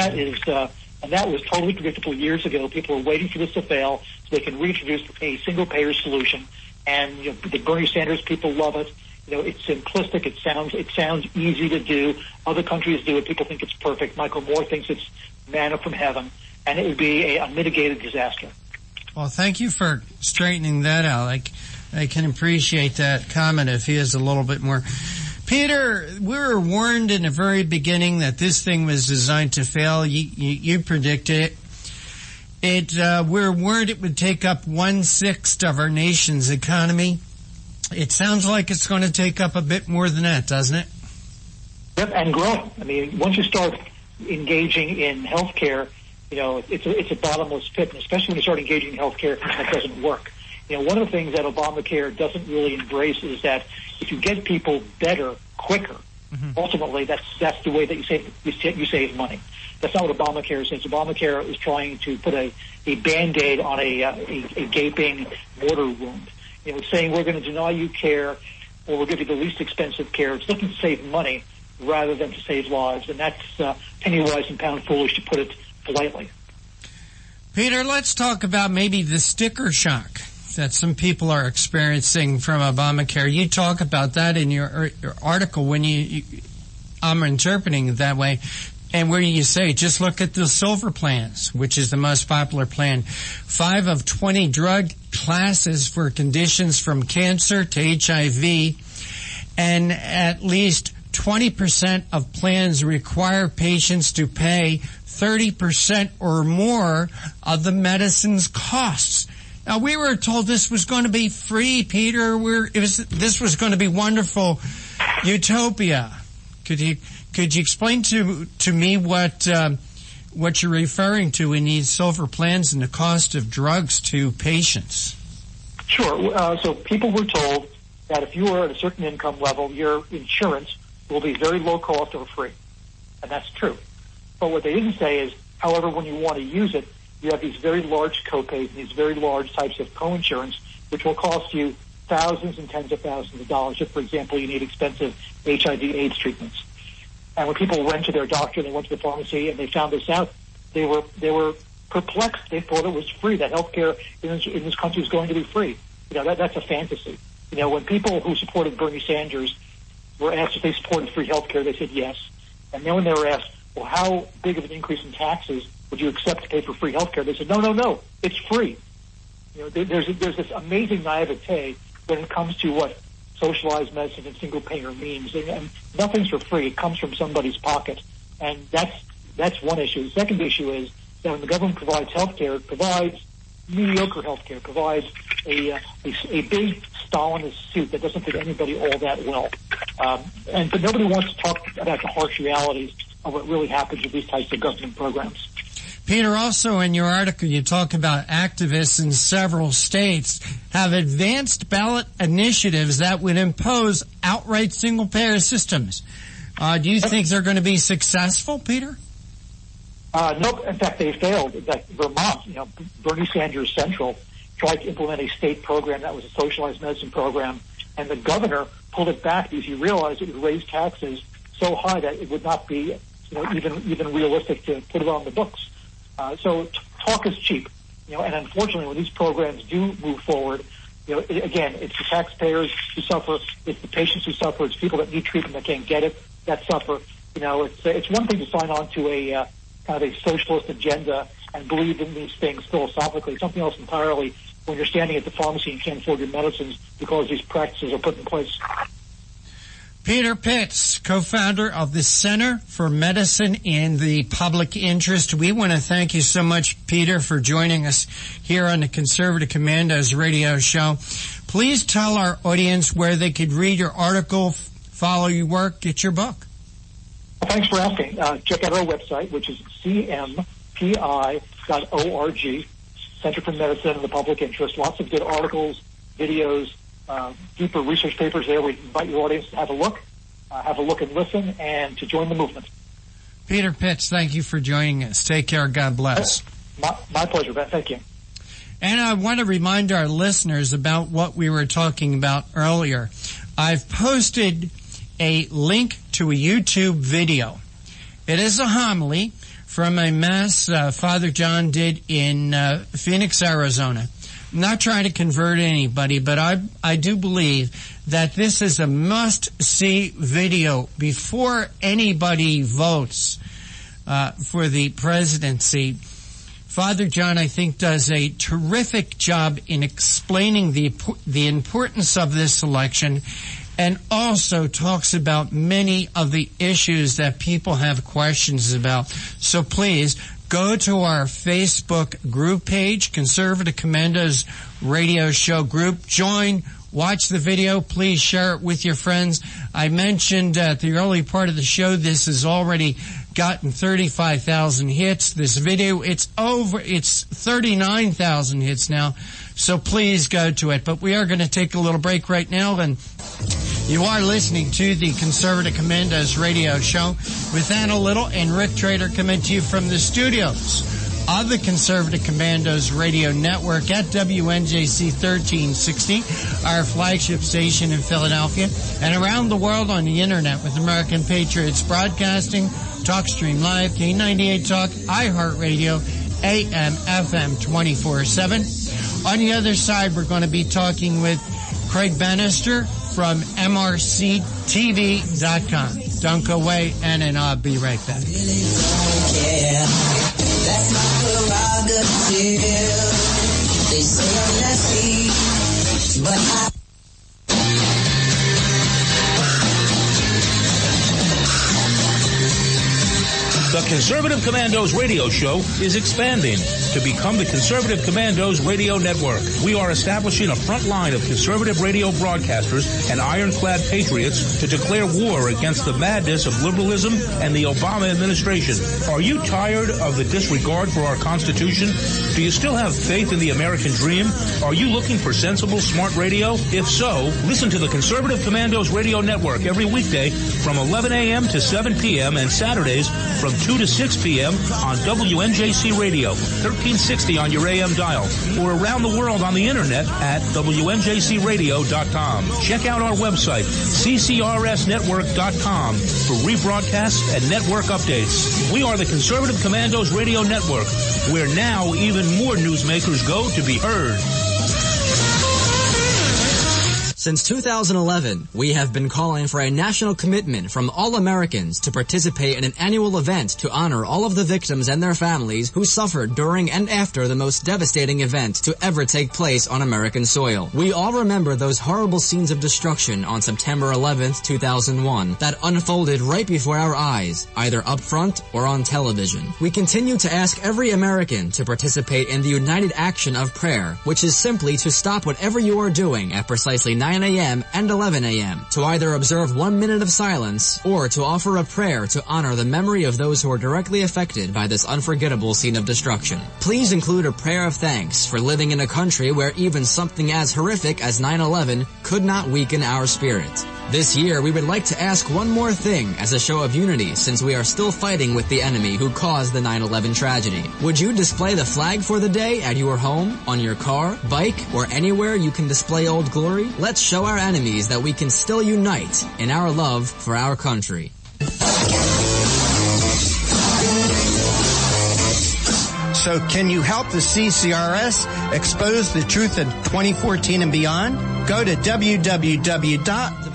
And that was totally predictable years ago. People were waiting for this to fail so they can reintroduce a single-payer solution. And the Bernie Sanders people love it. It's simplistic. It sounds easy to do. Other countries do it. People think it's perfect. Michael Moore thinks it's manna from heaven, and it would be a mitigated disaster. Well, thank you for straightening that out. I can appreciate that comment if he is a little bit more. Peter, we were warned in the very beginning that this thing was designed to fail. You predicted it. We're warned it would take up 1/6 of our nation's economy. It sounds like it's going to take up a bit more than that, doesn't it? Yep, and growing. I mean, once you start engaging in healthcare, it's a bottomless pit, and especially when you start engaging in healthcare that doesn't work. One of the things that Obamacare doesn't really embrace is that if you get people better quicker, ultimately that's the way that you save money. That's not what Obamacare says. Obamacare is trying to put a Band-Aid on a gaping mortar wound. It's saying we're going to deny you care, or we'll give you the least expensive care. It's looking to save money rather than to save lives, and that's penny wise and pound foolish, to put it politely. Peter, let's talk about maybe the sticker shock that some people are experiencing from Obamacare. You talk about that in your article when I'm interpreting it that way, and where you say, just look at the silver plans, which is the most popular plan. 5 of 20 drug classes for conditions from cancer to HIV, and at least 20% of plans require patients to pay 30% or more of the medicine's costs. Now, we were told this was going to be free, Peter. This was going to be wonderful utopia. Could you explain to me what you're referring to in these silver plans and the cost of drugs to patients? Sure. So people were told that if you are at a certain income level, your insurance will be very low cost or free. And that's true. But what they didn't say is, however, when you want to use it, you have these very large copays and these very large types of coinsurance, which will cost you thousands and tens of thousands of dollars. If, for example, you need expensive HIV/AIDS treatments. And when people went to their doctor and they went to the pharmacy and they found this out, they were perplexed. They thought it was free, that healthcare in this country is going to be free. That's a fantasy. When people who supported Bernie Sanders were asked if they supported free healthcare, they said yes. And then when they were asked, well, how big of an increase in taxes would you accept to pay for free healthcare? They said, no, it's free. There's this amazing naivete when it comes to what socialized medicine and single payer means. And nothing's for free. It comes from somebody's pocket. And that's one issue. The second issue is that when the government provides healthcare, it provides mediocre healthcare, provides a big Stalinist suit that doesn't fit anybody all that well. But nobody wants to talk about the harsh realities of what really happens with these types of government programs. Peter, also in your article, you talk about activists in several states have advanced ballot initiatives that would impose outright single-payer systems. Do you think they're going to be successful, Peter? Nope. In fact, they failed. In fact, Vermont, Bernie Sanders Central tried to implement a state program that was a socialized medicine program, and the governor pulled it back because he realized it would raise taxes so high that it would not be, even realistic to put it on the books. So talk is cheap, and unfortunately, when these programs do move forward, again, it's the taxpayers who suffer, it's the patients who suffer, it's people that need treatment that can't get it that suffer. It's one thing to sign on to a kind of a socialist agenda and believe in these things philosophically. It's something else entirely when you're standing at the pharmacy and can't afford your medicines because these practices are put in place. Peter Pitts, co-founder of the Center for Medicine in the Public Interest. We want to thank you so much, Peter, for joining us here on the Conservative Commandos radio show. Please tell our audience where they could read your article, follow your work, get your book. Thanks for asking. Check out our website, which is cmpi.org, Center for Medicine in the Public Interest. Lots of good articles, videos, deeper research papers there. We invite your audience to have a look and listen, and to join the movement. Peter Pitts, thank you for joining us. Take care. God bless. My pleasure, Ben. Thank you. And I want to remind our listeners about what we were talking about earlier. I've posted a link to a YouTube video. It is a homily from a mass Father John did in Phoenix, Arizona. I'm not trying to convert anybody, but I do believe that this is a must-see video before anybody votes for the presidency. Father John, I think, does a terrific job in explaining the importance of this election, and also talks about many of the issues that people have questions about. So please, go to our Facebook group page, Conservative Commandos Radio Show group. Join, watch the video. Please share it with your friends. I mentioned at the early part of the show, this has already gotten 35,000 hits. This video, it's 39,000 hits now. So please go to it. But we are going to take a little break right now, and you are listening to the Conservative Commandos radio show with Anna Little and Rick Trader coming to you from the studios of the Conservative Commandos radio network at WNJC 1360, our flagship station in Philadelphia, and around the world on the internet with American Patriots Broadcasting, TalkStream Live, K98 Talk, iHeartRadio, AM, FM 24/7. On the other side, we're going to be talking with Craig Bannister from MRCTV.com. Don't go away, and I'll be right back. That's my prerogative. They say I'm nasty, but Conservative Commandos radio show is expanding to become the Conservative Commandos radio network. We are establishing a front line of conservative radio broadcasters and ironclad patriots to declare war against the madness of liberalism and the Obama administration. Are you tired of the disregard for our Constitution? Do you still have faith in the American dream? Are you looking for sensible, smart radio? If so, listen to the Conservative Commandos radio network every weekday from 11 a.m. to 7 p.m. and Saturdays from 2 to 6 p.m. on WNJC Radio, 1360 on your AM dial, or around the world on the internet at WNJCradio.com. Check out our website, CCRSnetwork.com, for rebroadcasts and network updates. We are the Conservative Commandos Radio Network, where now even more newsmakers go to be heard. Since 2011, we have been calling for a national commitment from all Americans to participate in an annual event to honor all of the victims and their families who suffered during and after the most devastating event to ever take place on American soil. We all remember those horrible scenes of destruction on September 11th, 2001 that unfolded right before our eyes, either up front or on television. We continue to ask every American to participate in the united action of prayer, which is simply to stop whatever you are doing at precisely 9 a.m. and 11 a.m. to either observe 1 minute of silence or to offer a prayer to honor the memory of those who are directly affected by this unforgettable scene of destruction. Please include a prayer of thanks for living in a country where even something as horrific as 9/11 could not weaken our spirit. This year, we would like to ask one more thing as a show of unity since we are still fighting with the enemy who caused the 9/11 tragedy. Would you display the flag for the day at your home, on your car, bike, or anywhere you can display Old Glory? Let's show our enemies that we can still unite in our love for our country. So can you help the CCRS expose the truth in 2014 and beyond? Go to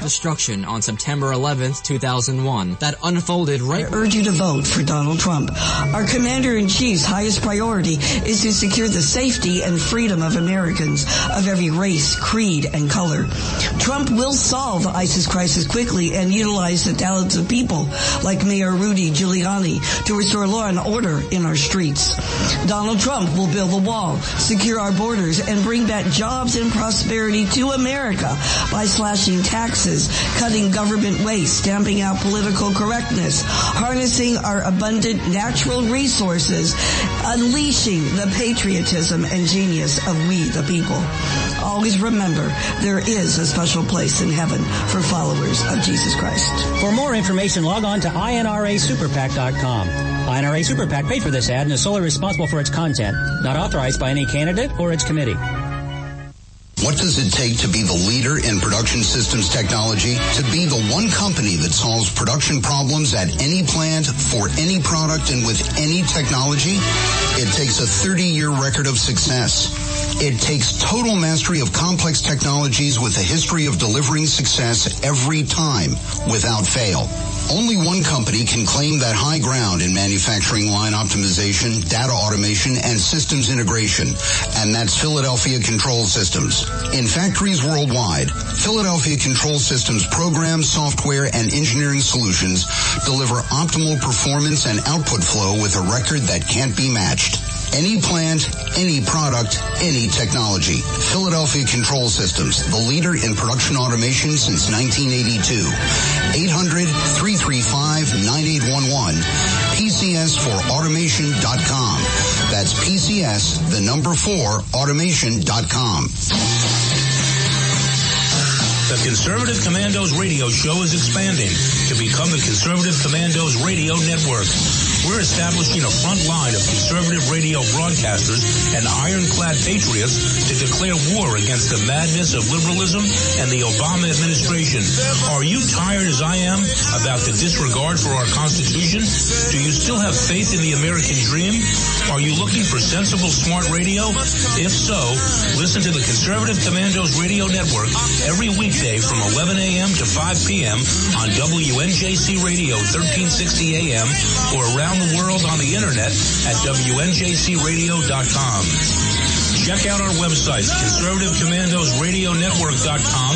Destruction on September 11th, 2001 that unfolded right... I urge you to vote for Donald Trump. Our Commander-in-Chief's highest priority is to secure the safety and freedom of Americans of every race, creed, and color. Trump will solve the ISIS crisis quickly and utilize the talents of people like Mayor Rudy Giuliani to restore law and order in our streets. Donald Trump will build the wall, secure our borders, and bring back jobs and prosperity to America by slashing taxes, cutting government waste, stamping out political correctness, harnessing our abundant natural resources, unleashing the patriotism and genius of we the people. Always remember, there is a special place in heaven for followers of Jesus Christ. For more information, log on to INRASuperPAC.com. INRA Super PAC paid for this ad and is solely responsible for its content, not authorized by any candidate or its committee. What does it take to be the leader in production systems technology? To be the one company that solves production problems at any plant, for any product, and with any technology? It takes a 30-year record of success. It takes total mastery of complex technologies with a history of delivering success every time, without fail. Only one company can claim that high ground in manufacturing line optimization, data automation, and systems integration, and that's Philadelphia Control Systems. In factories worldwide, Philadelphia Control Systems programs, software, and engineering solutions deliver optimal performance and output flow with a record that can't be matched. Any plant, any product, any technology. Philadelphia Control Systems, the leader in production automation since 1982. 800-335-9811. PCS4automation.com. That's PCS, the number 4, automation.com. The Conservative Commandos radio show is expanding to become the Conservative Commandos radio network. We're establishing a front line of conservative radio broadcasters and ironclad patriots to declare war against the madness of liberalism and the Obama administration. Are you tired, as I am, about the disregard for our Constitution? Do you still have faith in the American dream? Are you looking for sensible, smart radio? If so, listen to the Conservative Commandos radio network every weekday from 11 a.m. to 5 p.m. on WNJC Radio 1360 a.m. or around the world on the internet at WNJCradio.com. Check out our websites, conservativecommandosradionetwork.com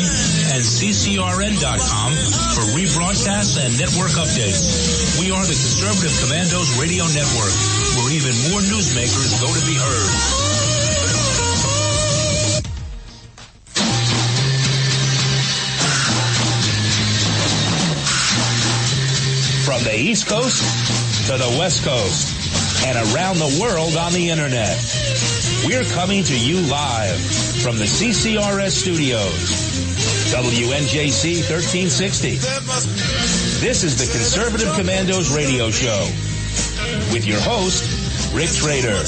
and ccrn.com for rebroadcasts and network updates. We are the Conservative Commandos Radio Network, where even more newsmakers go to be heard. From the East Coast to the West Coast and around the world on the Internet, we're coming to you live from the CCRS studios. WNJC 1360. This is the Conservative Commandos Radio Show with your host, Rick Trader.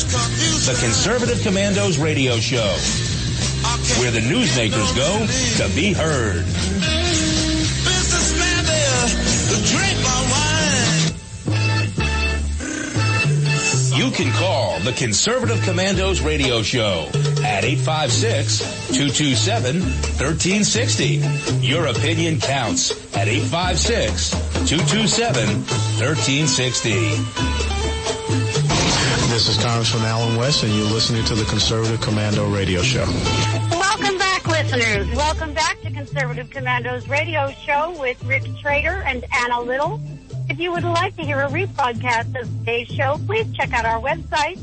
The Conservative Commandos Radio Show, where the newsmakers go to be heard. Businessman there, drink my wine. You can call the Conservative Commandos Radio Show at 856-227-1360. Your opinion counts at 856-227-1360. This is Congressman Alan West, and you're listening to the Conservative Commando Radio Show. Welcome back, listeners. Welcome back to Conservative Commandos Radio Show with Rick Trader and Anna Little. If you would like to hear a rebroadcast of today's show, please check out our website,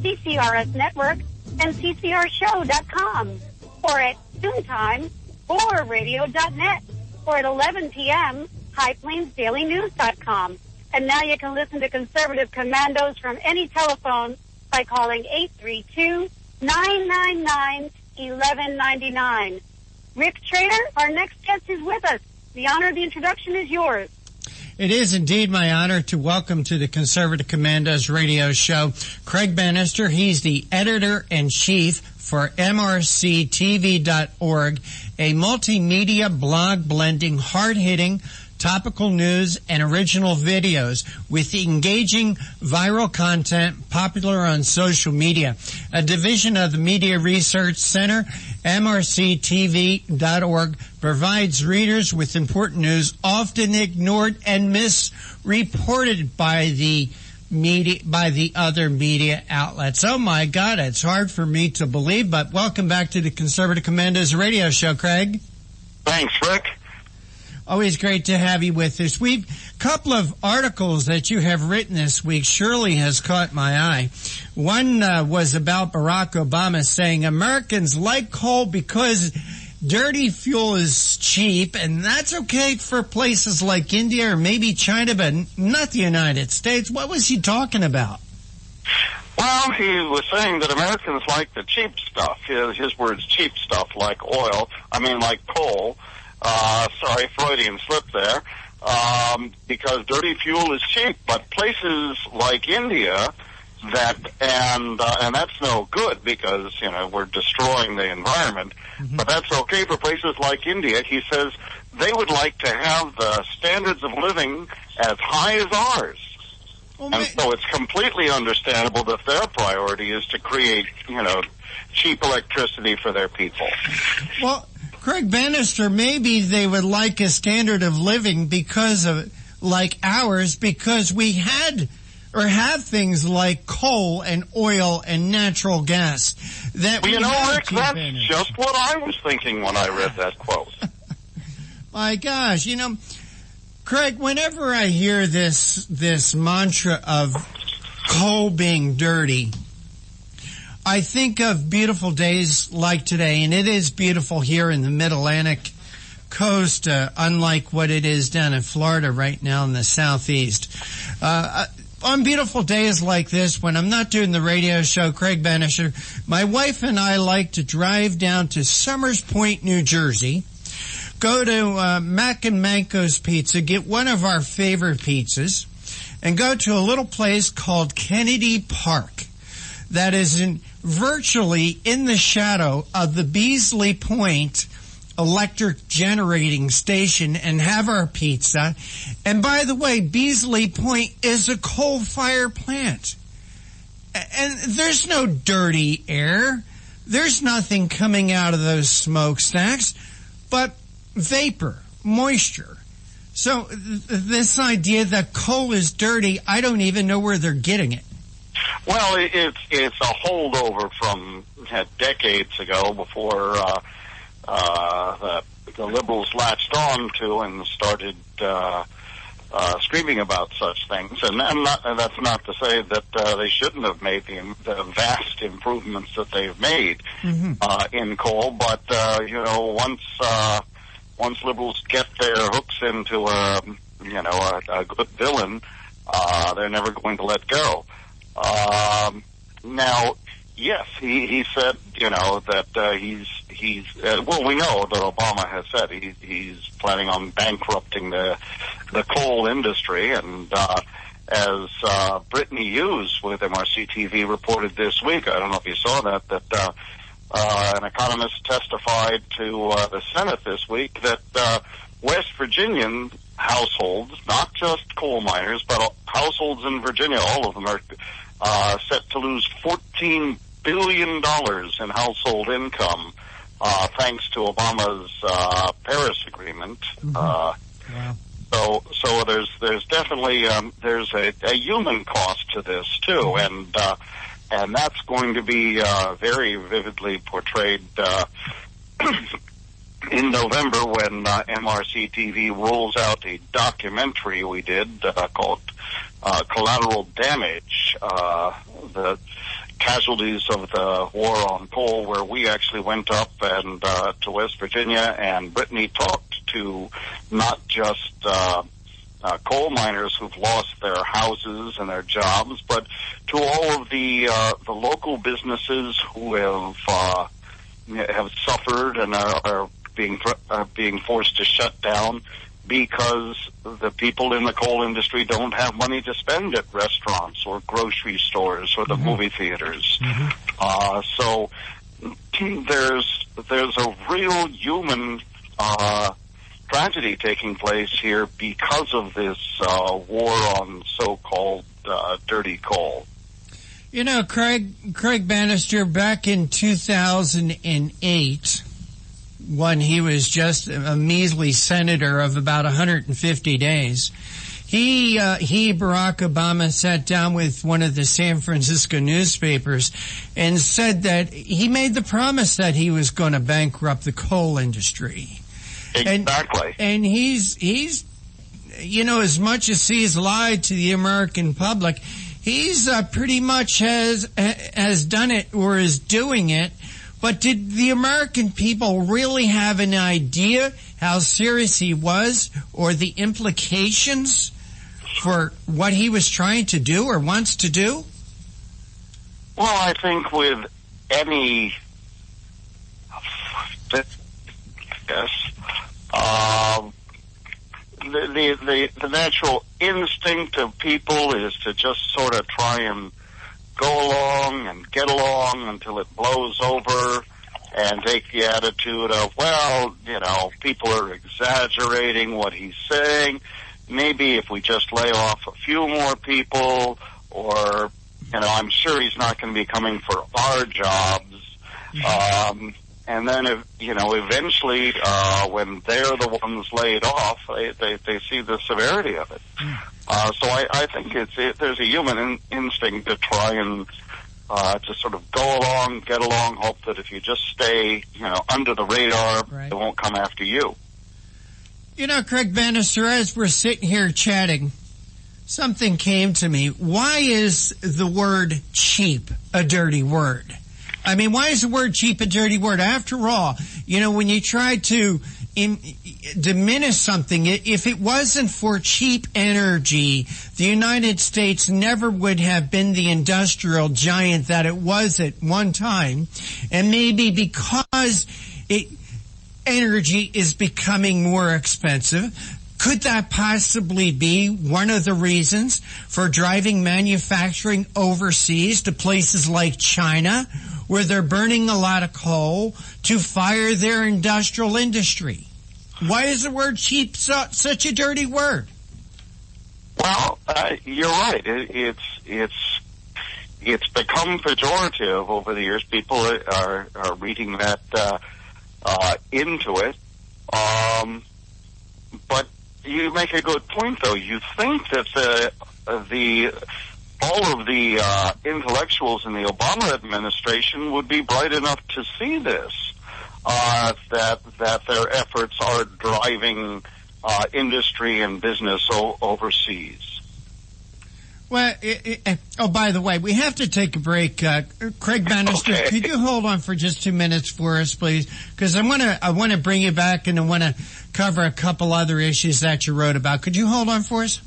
CCRS Network, and ccrshow.com, or at noontime, or radio.net, or at 11 p.m., highplainsdailynews.com. And now you can listen to Conservative Commandos from any telephone by calling 832-999-1199. Rick Trader, our next guest is with us. The honor of the introduction is yours. It is indeed my honor to welcome to the Conservative Commandos Radio Show Craig Bannister. He's the editor-in-chief for mrctv.org, a multimedia blog blending hard-hitting topical news and original videos with engaging viral content popular on social media. A division of the Media Research Center, mrctv.org provides readers with important news often ignored and misreported by the media, by the other media outlets. Oh my God, it's hard for me to believe, but welcome back to the Conservative Commandos Radio Show, Craig. Thanks, Rick. Always great to have you with us. We've a couple of articles that you have written this week surely has caught my eye. One was about Barack Obama saying Americans like coal because dirty fuel is cheap, and that's okay for places like India or maybe China, but not the United States. What was he talking about? Well, he was saying that Americans like the cheap stuff. His words, cheap stuff, like oil. Like coal. Sorry, Freudian slip there. Because dirty fuel is cheap, but places like India, and that's no good because, we're destroying the environment. Mm-hmm. But that's okay for places like India. He says they would like to have the standards of living as high as ours. And so it's completely understandable that their priority is to create, cheap electricity for their people. Well, Craig Bannister, maybe they would like a standard of living because of, like ours, because we had or have things like coal and oil and natural gas. That Rick, that's just what I was thinking when I read that quote. My gosh, Craig, whenever I hear this mantra of coal being dirty, I think of beautiful days like today, and it is beautiful here in the Mid-Atlantic coast, unlike what it is down in Florida right now in the southeast. On beautiful days like this, when I'm not doing the radio show, Craig Bannister, my wife and I like to drive down to Summers Point, New Jersey, go to Mac and Manco's Pizza, get one of our favorite pizzas, and go to a little place called Kennedy Park that is virtually in the shadow of the Beasley Point electric generating station and have our pizza. And by the way, Beasley Point is a coal-fired plant. And there's no dirty air. There's nothing coming out of those smokestacks but vapor, moisture. So this idea that coal is dirty, I don't even know where they're getting it. Well, it's a holdover from decades ago before the liberals latched on to and started screaming about such things. And that's not to say that they shouldn't have made the vast improvements that they've made in coal. But once liberals get their hooks into a good villain, they're never going to let go. Now, yes, he said, that he's well, we know that Obama has said he's planning on bankrupting the coal industry, and as Brittany Hughes with MRC TV reported this week, I don't know if you saw that an economist testified to the Senate this week that West Virginian households, not just coal miners, but households in Virginia, all of them are set to lose $14 billion in household income thanks to Obama's Paris Agreement. Wow. So there's definitely there's a human cost to this too, and that's going to be very vividly portrayed in November when MRC TV rolls out a documentary we did called Collateral Damage, the casualties of the war on coal, where we actually went up and to West Virginia, and Brittany talked to not just coal miners who've lost their houses and their jobs, but to all of the local businesses who have suffered and are being forced to shut down because the people in the coal industry don't have money to spend at restaurants or grocery stores or the movie theaters. So there's a real human tragedy taking place here because of this war on so-called dirty coal. Craig Bannister, back in 2008, when he was just a measly senator of about 150 days, Barack Obama, sat down with one of the San Francisco newspapers and said that he made the promise that he was going to bankrupt the coal industry. Exactly. And he's as much as he's lied to the American public, he's pretty much has done it or is doing it. But did the American people really have an idea how serious he was or the implications for what he was trying to do or wants to do? Well, I think with any the natural instinct of people is to just sort of try and go along and get along until it blows over and take the attitude of, well, people are exaggerating what he's saying. Maybe if we just lay off a few more people, or, I'm sure he's not going to be coming for our jobs. And then, eventually, when they're the ones laid off, they see the severity of it. So I think there's a human instinct to try and to sort of go along, get along, hope that if you just stay, under the radar, they won't come after you. Craig Bannister, as we're sitting here chatting, something came to me. Why is the word cheap a dirty word? I mean, why is the word cheap a dirty word? After all, when you try to diminish something, if it wasn't for cheap energy, the United States never would have been the industrial giant that it was at one time. And maybe because energy is becoming more expensive, could that possibly be one of the reasons for driving manufacturing overseas to places like China, where they're burning a lot of coal to fire their industrial industry? Why is the word cheap such a dirty word? Well, you're right. It's become pejorative over the years. People are reading that into it. But you make a good point, though. You think that the all of the intellectuals in the Obama administration would be bright enough to see this, that their efforts are driving industry and business overseas. Well, oh, by the way, we have to take a break. Craig Bannister, Okay. Could you hold on for just 2 minutes for us, please? Because I want to bring you back and I want to cover a couple other issues that you wrote about. Could you hold on for us?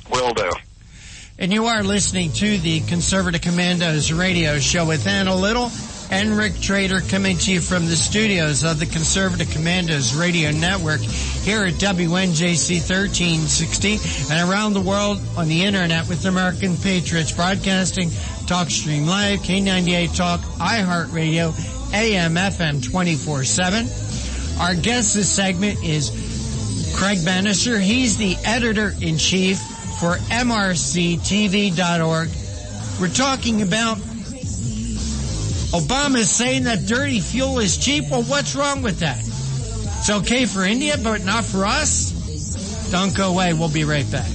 Will do. And you are listening to the Conservative Commandos radio show with Anna Little and Rick Trader, coming to you from the studios of the Conservative Commandos radio network here at WNJC 1360 and around the world on the internet with American Patriots Broadcasting, TalkStream Live, K98 Talk, iHeartRadio, AM, FM 24/7. Our guest this segment is Craig Bannister. He's the editor-in-chief for MRCTV.org. We're talking about Obama is saying that dirty fuel is cheap. Well, what's wrong with that? It's okay for India, but not for us? Don't go away. We'll be right back.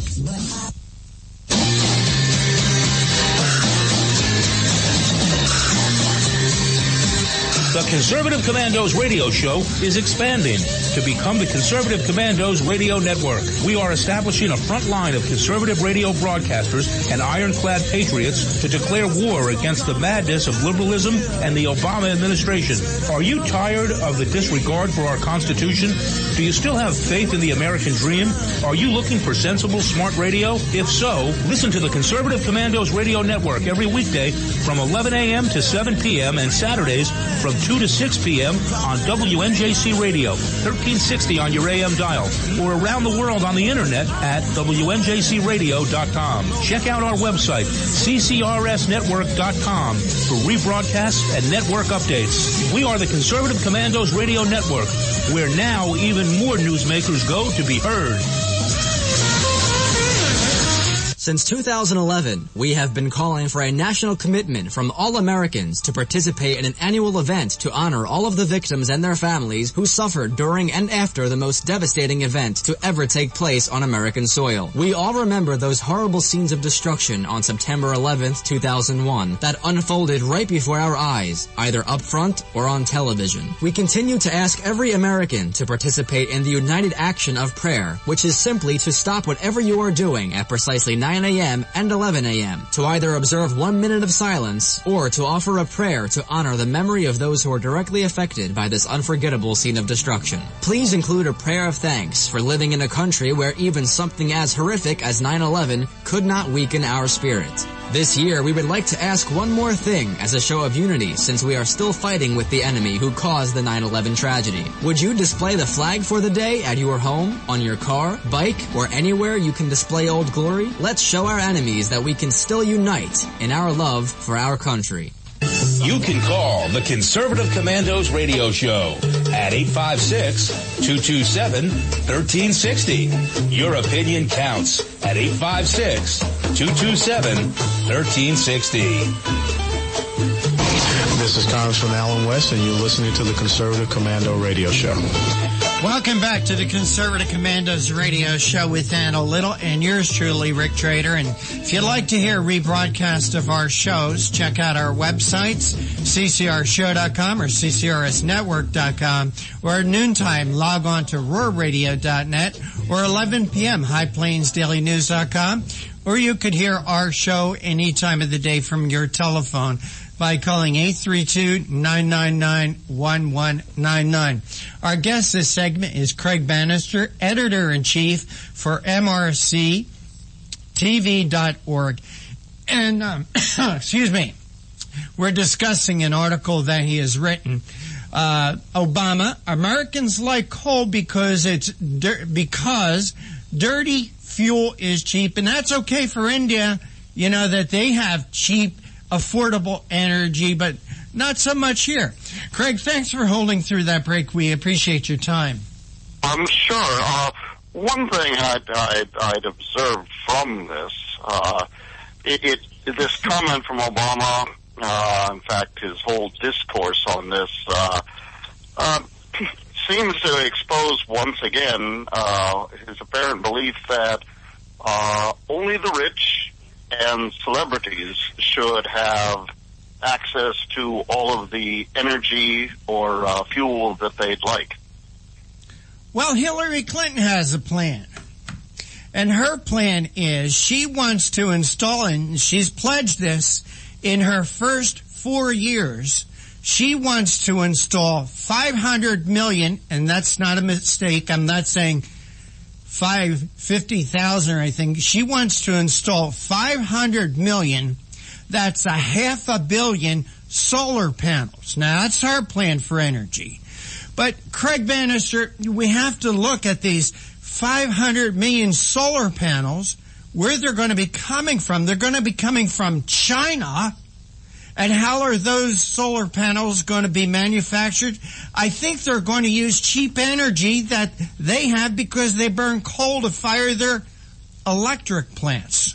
The Conservative Commandos radio show is expanding to become the Conservative Commandos radio network. We are establishing a front line of conservative radio broadcasters and ironclad patriots to declare war against the madness of liberalism and the Obama administration. Are you tired of the disregard for our Constitution? Do you still have faith in the American dream? Are you looking for sensible, smart radio? If so, listen to the Conservative Commandos radio network every weekday from 11 a.m. to 7 p.m. and Saturdays from 2 to 6 p.m. on WNJC Radio, 1360 on your AM dial, or around the world on the internet at WNJCradio.com. Check out our website, CCRSnetwork.com, for rebroadcasts and network updates. We are the Conservative Commandos Radio Network, where now even more newsmakers go to be heard. Since 2011, we have been calling for a national commitment from all Americans to participate in an annual event to honor all of the victims and their families who suffered during and after the most devastating event to ever take place on American soil. We all remember those horrible scenes of destruction on September 11th, 2001 that unfolded right before our eyes, either up front or on television. We continue to ask every American to participate in the united action of prayer, which is simply to stop whatever you are doing at precisely 9 a.m. and 11 a.m. to either observe 1 minute of silence or to offer a prayer to honor the memory of those who are directly affected by this unforgettable scene of destruction. Please include a prayer of thanks for living in a country where even something as horrific as 9/11 could not weaken our spirit. This year, we would like to ask one more thing as a show of unity, since we are still fighting with the enemy who caused the 9/11 tragedy. Would you display the flag for the day at your home, on your car, bike, or anywhere you can display Old Glory? Let's show our enemies that we can still unite in our love for our country. You can call the Conservative Commandos radio show at 856-227-1360. Your opinion counts at 856-227-1360. This is Congressman Alan West, and you're listening to the Conservative Commando radio show. Welcome back to the Conservative Commandos radio show with Anna Little and yours truly, Rick Trader. And if you'd like to hear a rebroadcast of our shows, check out our websites, ccrshow.com or ccrsnetwork.com, or at noontime, log on to roarradio.net, or 11 p.m., highplainsdailynews.com, or you could hear our show any time of the day from your telephone by calling 832-999-1199. Our guest this segment is Craig Bannister, editor-in-chief for MRCTV.org. And, excuse me, we're discussing an article that he has written. Obama, Americans like coal because because dirty fuel is cheap, and that's okay for India, you know, that they have cheap, affordable energy, but not so much here. Craig, thanks for holding through that break. We appreciate your time. I'm sure. One thing I'd observed from this, this comment from Obama, in fact, his whole discourse on this, seems to expose once again his apparent belief that only the rich and celebrities should have access to all of the energy or fuel that they'd like. Well, Hillary Clinton has a plan. And her plan is she wants to install, and she's pledged this, in her first 4 years, she wants to install 500 million, and that's not a mistake, I'm not saying 50,000 or anything. She wants to install 500 million, that's 500 million solar panels. Now, that's her plan for energy. But, Craig Bannister, we have to look at these 500 million solar panels, where they're going to be coming from. They're going to be coming from China. And how are those solar panels going to be manufactured? I think they're going to use cheap energy that they have because they burn coal to fire their electric plants.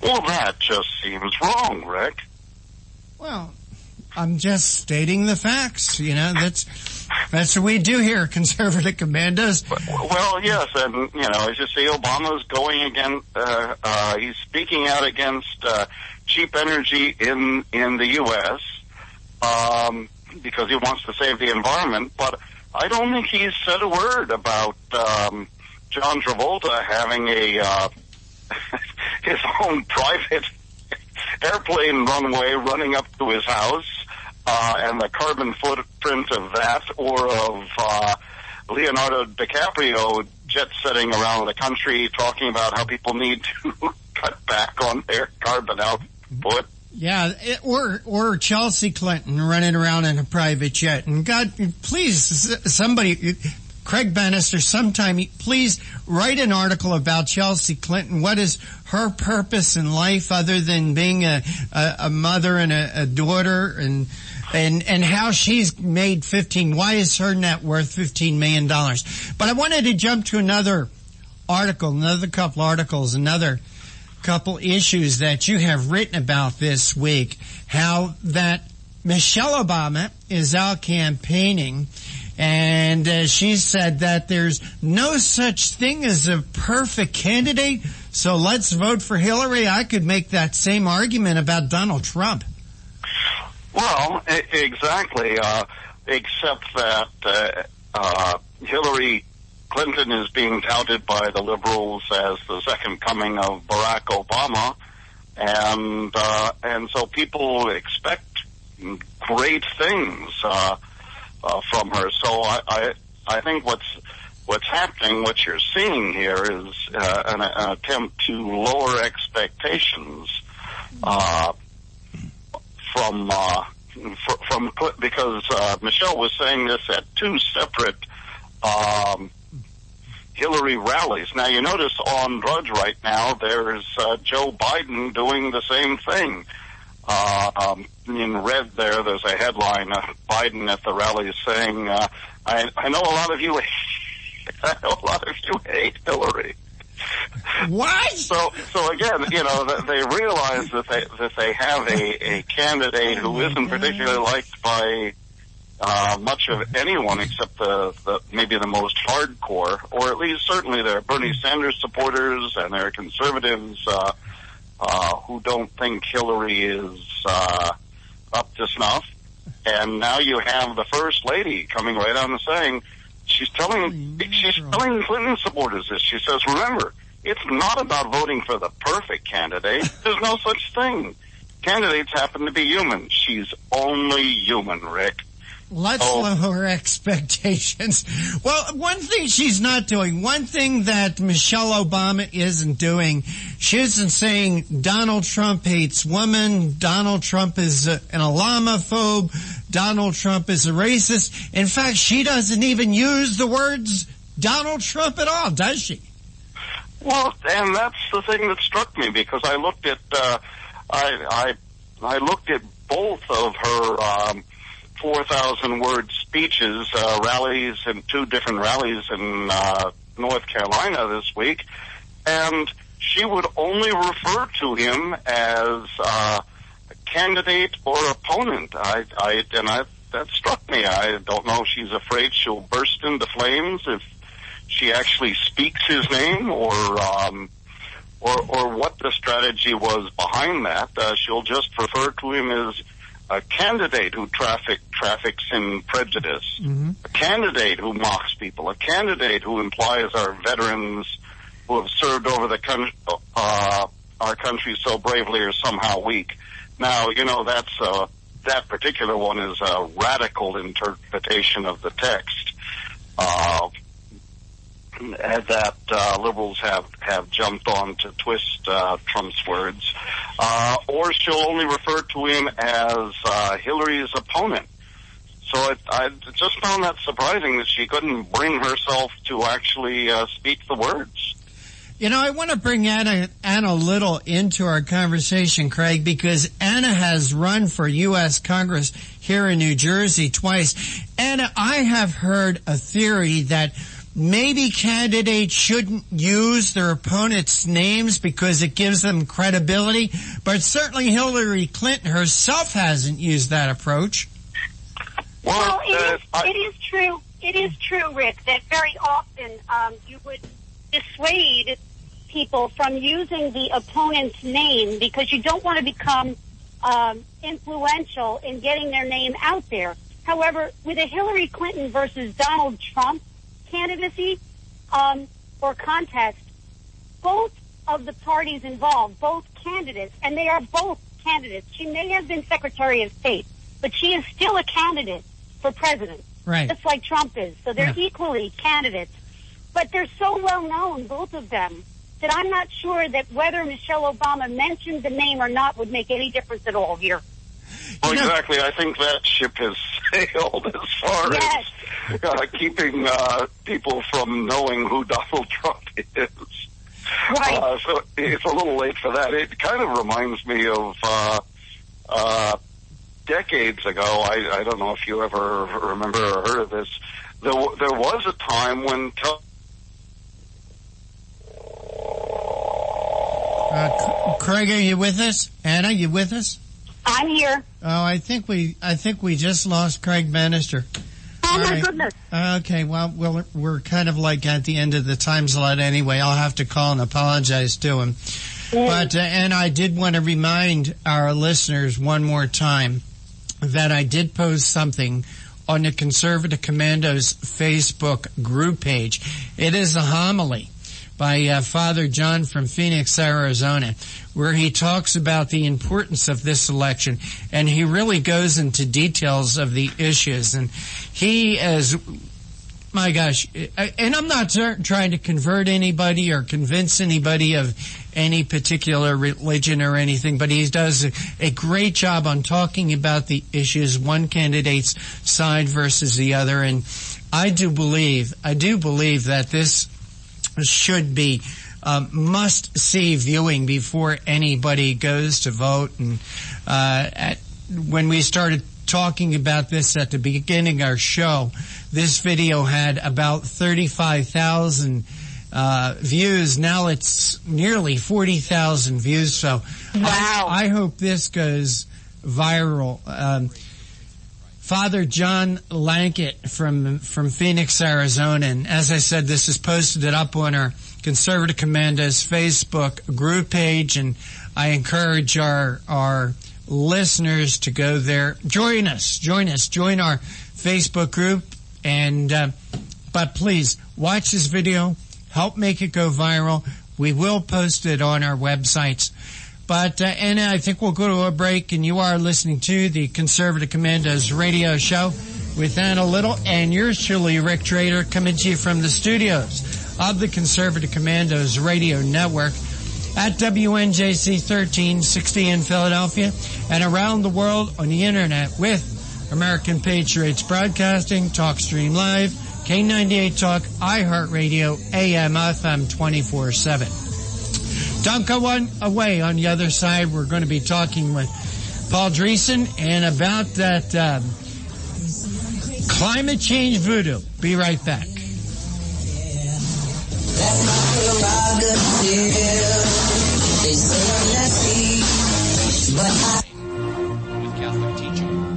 Well, that just seems wrong, Rick. Well, I'm just stating the facts. You know, that's what we do here, Conservative Commandos. Well, yes, and, you know, as you see, Obama's going against, he's speaking out against cheap energy in the U.S. Because he wants to save the environment, but I don't think he's said a word about John Travolta having a his own private airplane runway running up to his house, and the carbon footprint of that, or of Leonardo DiCaprio jet-setting around the country talking about how people need to cut back on their carbon output. Yeah, or Chelsea Clinton running around in a private jet. And God, please, somebody, Craig Bannister, sometime, please write an article about Chelsea Clinton. What is her purpose in life other than being a mother and a daughter, and how she's made why is her net worth $15 million? But I wanted to jump to another couple articles, another couple issues that you have written about this week. How that Michelle Obama is out campaigning, and she said that there's no such thing as a perfect candidate, so let's vote for Hillary. I could make that same argument about Donald Trump. Well, exactly, except that Hillary Clinton is being touted by the liberals as the second coming of Barack Obama, and so people expect great things from her. So I think what's happening, what you're seeing here, is an attempt to lower expectations from because Michelle was saying this at two separate Hillary rallies. Now, you notice on Drudge right now, there's Joe Biden doing the same thing. In red there's a headline, Biden at the rally saying, I know a lot of you hate Hillary. What? So again, you know, they realize that they have a candidate who isn't particularly liked by much of anyone except maybe the most hardcore, or at least certainly there are Bernie Sanders supporters and there are conservatives who don't think Hillary is up to snuff. And now you have the First Lady coming right out and saying, she's telling Clinton supporters this. She says, remember, it's not about voting for the perfect candidate. There's no such thing. Candidates happen to be human. She's only human, Rick. Let's lower expectations. Well, one thing she's not doing, one thing that Michelle Obama isn't doing, she isn't saying Donald Trump hates women, Donald Trump is an Islamophobe, Donald Trump is a racist. In fact, she doesn't even use the words Donald Trump at all, does she? Well, and that's the thing that struck me, because I looked at I looked at both of her 4,000-word speeches, rallies, and two different rallies in North Carolina this week, and she would only refer to him as a candidate or opponent. That struck me. I don't know if she's afraid she'll burst into flames if she actually speaks his name, or or what the strategy was behind that. She'll just refer to him as a candidate who traffics in prejudice, a candidate who mocks people, a candidate who implies our veterans who have served over the our country so bravely are somehow weak. Now, that's that particular one is a radical interpretation of the text that liberals have jumped on to twist Trump's words. Or she'll only refer to him as Hillary's opponent. So I just found that surprising that she couldn't bring herself to actually speak the words. I want to bring Anna Little into our conversation, Craig, because Anna has run for U.S. Congress here in New Jersey twice. Anna, I have heard a theory that maybe candidates shouldn't use their opponents' names because it gives them credibility, but certainly Hillary Clinton herself hasn't used that approach. Well, it is true. It is true, Rick, that very often you would dissuade people from using the opponent's name because you don't want to become influential in getting their name out there. However, with a Hillary Clinton versus Donald Trump candidacy or contest, both of the parties involved, both candidates, and they are both candidates. She may have been Secretary of State, but she is still a candidate for president, right? Just like Trump is. So they're equally candidates. But they're so well known, both of them, that I'm not sure that whether Michelle Obama mentioned the name or not would make any difference at all here. Well, exactly. I think that ship has sailed as far as keeping people from knowing who Donald Trump is. Right. So it's a little late for that. It kind of reminds me of decades ago. I don't know if you ever remember or heard of this. There was a time when Craig, are you with us? Anna, you with us? I'm here. Oh, I think we just lost Craig Bannister. Oh, my goodness. Okay, well, we're kind of like at the end of the time slot anyway. I'll have to call and apologize to him. But, and I did want to remind our listeners one more time that I did post something on the Conservative Commando's Facebook group page. It is a homily by Father John from Phoenix, Arizona, where he talks about the importance of this election, and he really goes into details of the issues. And he is, my gosh, and I'm not trying to convert anybody or convince anybody of any particular religion or anything, but he does a great job on talking about the issues, one candidate's side versus the other. And I do believe that this should be must-see viewing before anybody goes to vote. And when we started talking about this at the beginning of our show, this video had about 35,000 views. Now it's nearly 40,000 views. So wow. I hope this goes viral. Father John Lankett from Phoenix, Arizona, and as I said, this is posted up on our Conservative Commando's Facebook group page, and I encourage our listeners to go there. Join our Facebook group, and but please watch this video, help make it go viral. We will post it on our websites. But, Anna, I think we'll go to a break, and you are listening to the Conservative Commando's radio show with Anna Little, and yours truly, Rick Trader, coming to you from the studios of the Conservative Commando's radio network at WNJC 1360 in Philadelphia and around the world on the internet with American Patriots Broadcasting, TalkStream Live, K98 Talk, iHeartRadio, AM, FM 24/7. Don't go away. On the other side, we're going to be talking with Paul Dreesen and about that climate change voodoo. Be right back.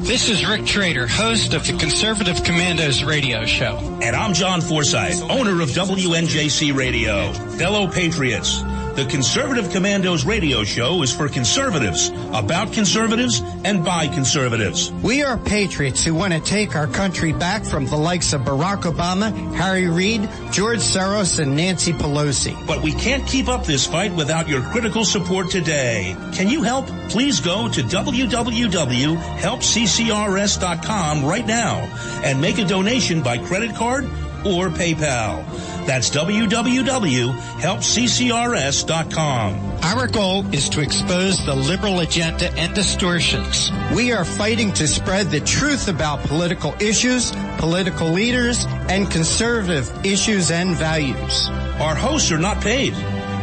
This is Rick Trader, host of the Conservative Commando's radio show. And I'm John Forsythe, owner of WNJC Radio. Fellow Patriots, The Conservative Commandos radio show is for conservatives, about conservatives, and by conservatives. We are patriots who want to take our country back from the likes of Barack Obama, Harry Reid, George Soros, and Nancy Pelosi. But we can't keep up this fight without your critical support today. Can you help? Please go to www.helpccrs.com right now and make a donation by credit card or PayPal. That's www.helpccrs.com. Our goal is to expose the liberal agenda and distortions. We are fighting to spread the truth about political issues, political leaders, and conservative issues and values. Our hosts are not paid.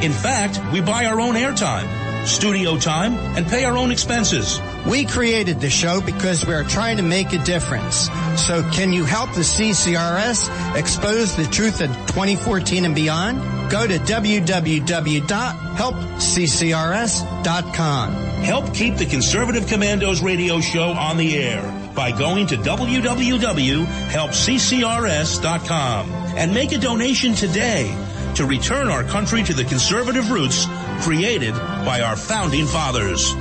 In fact, we buy our own airtime, studio time, and pay our own expenses. We created the show because we are trying to make a difference. So can you help the CCRS expose the truth in 2014 and beyond? Go to www.helpccrs.com. Help keep the Conservative Commandos radio show on the air by going to www.helpccrs.com and make a donation today to return our country to the conservative roots created by our founding fathers.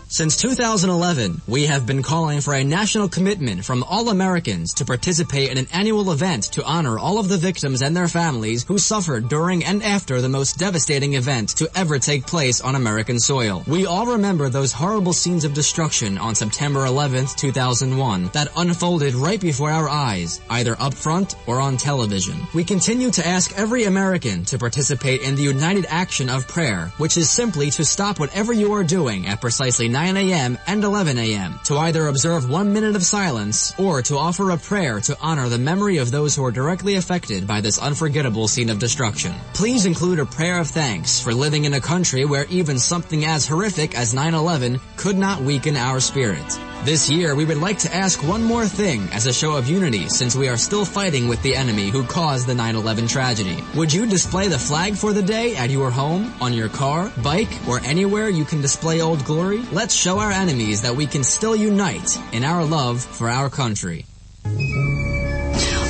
Since 2011, we have been calling for a national commitment from all Americans to participate in an annual event to honor all of the victims and their families who suffered during and after the most devastating event to ever take place on American soil. We all remember those horrible scenes of destruction on September 11th, 2001 that unfolded right before our eyes, either up front or on television. We continue to ask every American to participate in the united action of prayer, which is simply to stop whatever you are doing at precisely 9 a.m. and 11 a.m. to either observe 1 minute of silence or to offer a prayer to honor the memory of those who are directly affected by this unforgettable scene of destruction. Please include a prayer of thanks for living in a country where even something as horrific as 9/11 could not weaken our spirit. This year, we would like to ask one more thing as a show of unity since we are still fighting with the enemy who caused the 9/11 tragedy. Would you display the flag for the day at your home, on your car, bike, or anywhere you can display Old Glory? Let's show our enemies that we can still unite in our love for our country.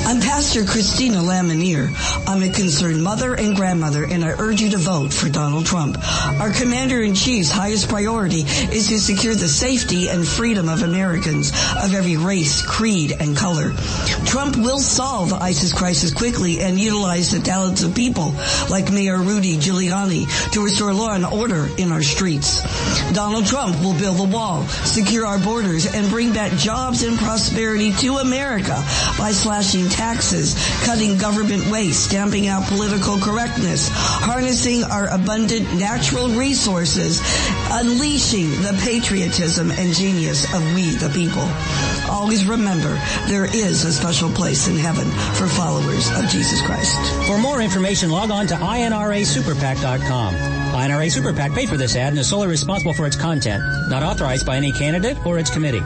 I'm Pastor Christina Lamanier. I'm a concerned mother and grandmother, and I urge you to vote for Donald Trump. Our Commander-in-Chief's highest priority is to secure the safety and freedom of Americans of every race, creed, and color. Trump will solve the ISIS crisis quickly and utilize the talents of people like Mayor Rudy Giuliani to restore law and order in our streets. Donald Trump will build the wall, secure our borders, and bring back jobs and prosperity to America by slashing taxes, cutting government waste, stamping out political correctness, harnessing our abundant natural resources, unleashing the patriotism and genius of we the people. Always remember, there is a special place in heaven for followers of Jesus Christ. For more information, log on to INRASuperPAC.com. INRA Super PAC paid for this ad and is solely responsible for its content, not authorized by any candidate or its committee.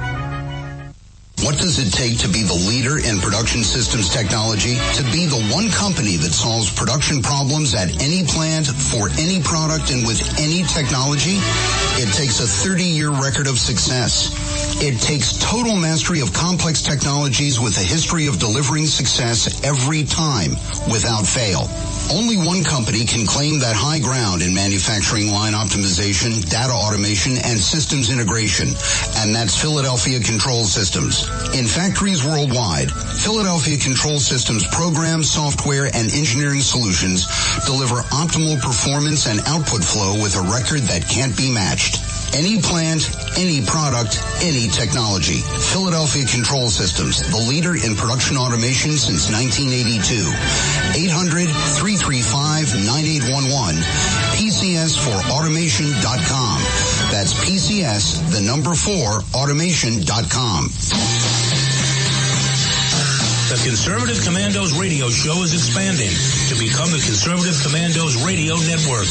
What does it take to be the leader in production systems technology? To be the one company that solves production problems at any plant, for any product, and with any technology? It takes a 30-year record of success. It takes total mastery of complex technologies with a history of delivering success every time, without fail. Only one company can claim that high ground in manufacturing line optimization, data automation, and systems integration, and that's Philadelphia Control Systems. In factories worldwide, Philadelphia Control Systems programs, software, and engineering solutions deliver optimal performance and output flow with a record that can't be matched. Any plant, any product, any technology. Philadelphia Control Systems, the leader in production automation since 1982. 800-335-9811. PCS4automation.com. That's PCS, the number 4, automation.com. The Conservative Commandos radio show is expanding to become the Conservative Commandos radio network.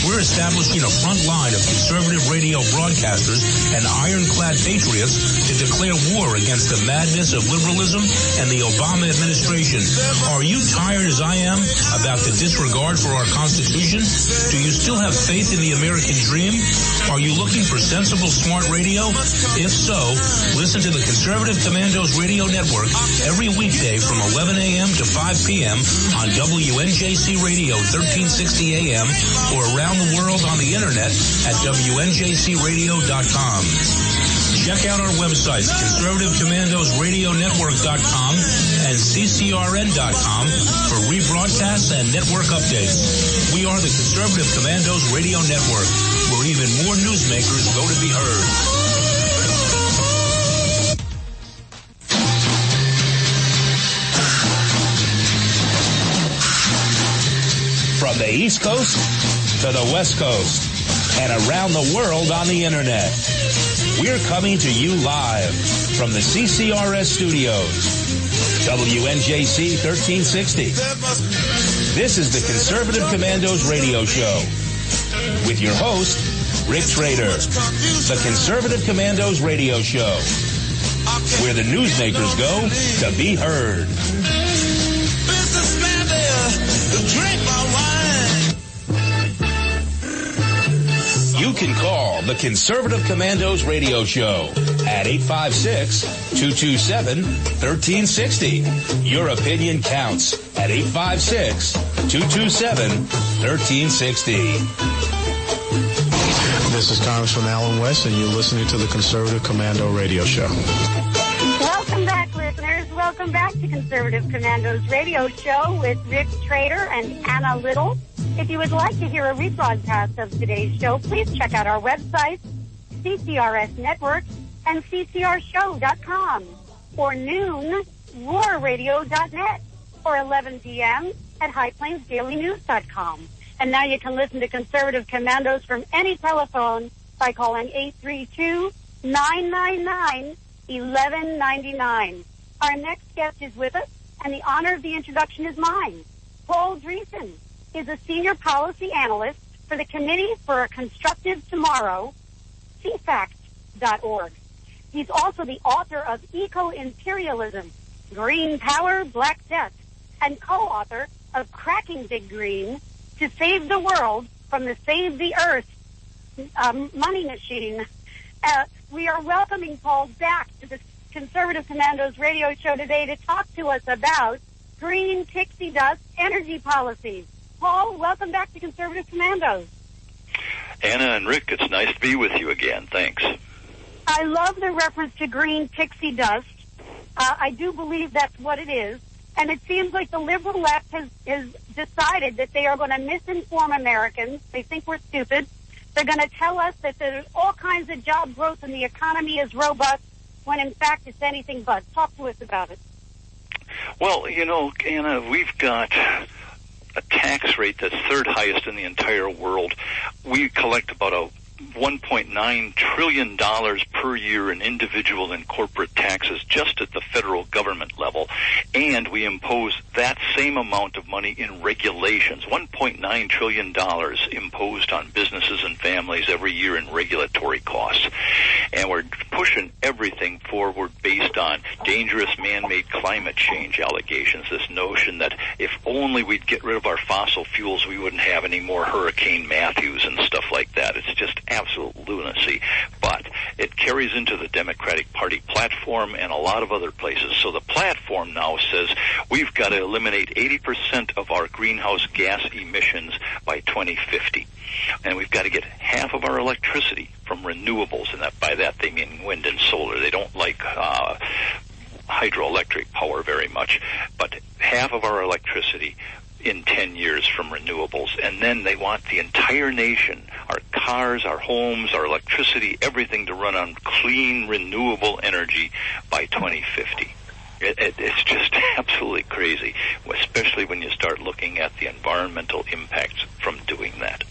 We're establishing a front line of conservative radio broadcasters and ironclad patriots to declare war against the madness of liberalism and the Obama administration. Are you tired, as I am, about the disregard for our Constitution? Do you still have faith in the American dream? Are you looking for sensible, smart radio? If so, listen to the Conservative Commandos Radio Network every weekday from 11 a.m. to 5 p.m. on WNJC Radio 1360 a.m. or around the world on the internet at WNJCradio.com. Check out our websites, ConservativeCommandosRadioNetwork.com and CCRN.com for rebroadcasts and network updates. We are the Conservative Commandos Radio Network, where even more newsmakers go to be heard. From the East Coast to the West Coast and around the world on the internet. We're coming to you live from the CCRS studios. WNJC 1360. This is the Conservative Commandos Radio Show with your host, Rick Trader. The Conservative Commandos Radio Show, where the newsmakers go to be heard. You can call the Conservative Commandos Radio Show at 856-227-1360. Your opinion counts at 856-227-1360. This is Congressman Alan West, and you're listening to the Conservative Commando Radio Show. Welcome back, listeners. Welcome back to Conservative Commandos Radio Show with Rick Trader and Anna Little. If you would like to hear a rebroadcast of today's show, please check out our website, CCRS Network, and CCRShow.com, or noon, roarradio.net, or 11 p.m. at highplainsdailynews.com. And now you can listen to Conservative Commandos from any telephone by calling 832-999-1199. Our next guest is with us, and the honor of the introduction is mine. Paul Dreesen is a senior policy analyst for the Committee for a Constructive Tomorrow, CFACT.org. He's also the author of Eco-Imperialism, Green Power, Black Death, and co-author of Cracking Big Green to Save the World from the Save the Earth money machine. We are welcoming Paul back to the Conservative Commandos radio show today to talk to us about green pixie dust energy policies. Paul, welcome back to Conservative Commandos. Anna and Rick, it's nice to be with you again. Thanks. I love the reference to green pixie dust. I do believe that's what it is. And it seems like the liberal left has decided that they are going to misinform Americans. They think we're stupid. They're going to tell us that there's all kinds of job growth and the economy is robust, when in fact it's anything but. Talk to us about it. Well, you know, Anna, we've got a tax rate that's third highest in the entire world. We collect about a $1.9 trillion per year in individual and corporate taxes just at the federal government level, and we impose that same amount of money in regulations, $1.9 trillion imposed on businesses and families every year in regulatory costs. And we're pushing everything forward based on dangerous man-made climate change allegations, this notion that if only we'd get rid of our fossil fuels, we wouldn't have any more Hurricane Matthews and stuff like that. It's just absolute lunacy, but it carries into the Democratic Party platform and a lot of other places. So the platform now says we've got to eliminate 80% of our greenhouse gas emissions by 2050. And we've got to get half of our electricity from renewables, and that by that they mean wind and solar. They don't like hydroelectric power very much, but half of our electricity in 10 years from renewables. And then they want the entire nation, our cars, our homes, our electricity, everything to run on clean, renewable energy by 2050. It's just absolutely crazy, especially when you start looking at the environmental impacts from doing that.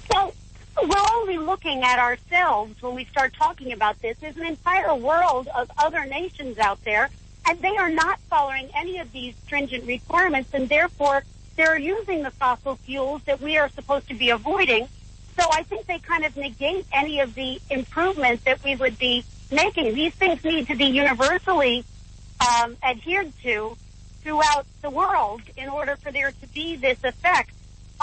Well, we're only looking at ourselves when we start talking about this. There's an entire world of other nations out there, and they are not following any of these stringent requirements, and therefore they're using the fossil fuels that we are supposed to be avoiding. So I think they kind of negate any of the improvements that we would be making. These things need to be universally adhered to throughout the world in order for there to be this effect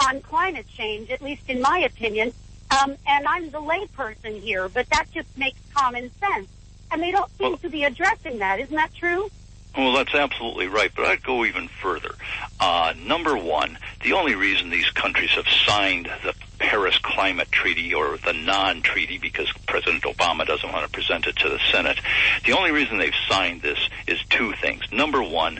on climate change, at least in my opinion. And I'm the layperson here, but that just makes common sense. And they don't seem to be addressing that. Isn't that true? Well, that's absolutely right, but I'd go even further. Number one, the only reason these countries have signed the Paris Climate Treaty, or the non-treaty, because President Obama doesn't want to present it to the Senate, the only reason they've signed this is two things. Number one,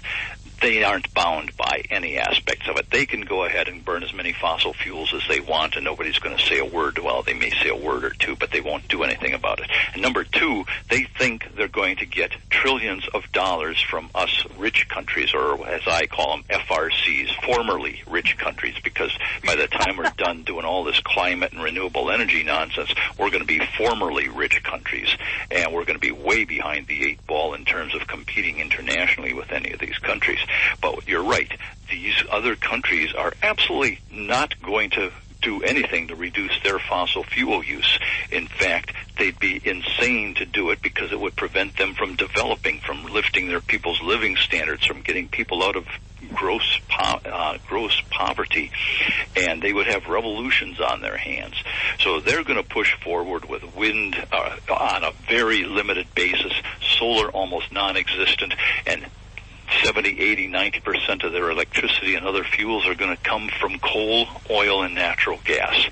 they aren't bound by any aspects of it. They can go ahead and burn as many fossil fuels as they want, and nobody's going to say a word. Well, they may say a word or two, but they won't do anything about it. And number two, they think they're going to get trillions of dollars from us rich countries, or as I call them, FRCs, formerly rich countries, because by the time we're done doing all this climate and renewable energy nonsense, we're going to be formerly rich countries, and we're going to be way behind the eight ball in terms of competing internationally with any of these countries. But you're right. These other countries are absolutely not going to do anything to reduce their fossil fuel use. In fact, they'd be insane to do it because it would prevent them from developing, from lifting their people's living standards, from getting people out of gross poverty, and they would have revolutions on their hands. So they're going to push forward with wind on a very limited basis, solar almost non-existent, and 70, 80, 90% of their electricity and other fuels are going to come from coal, oil, and natural gas.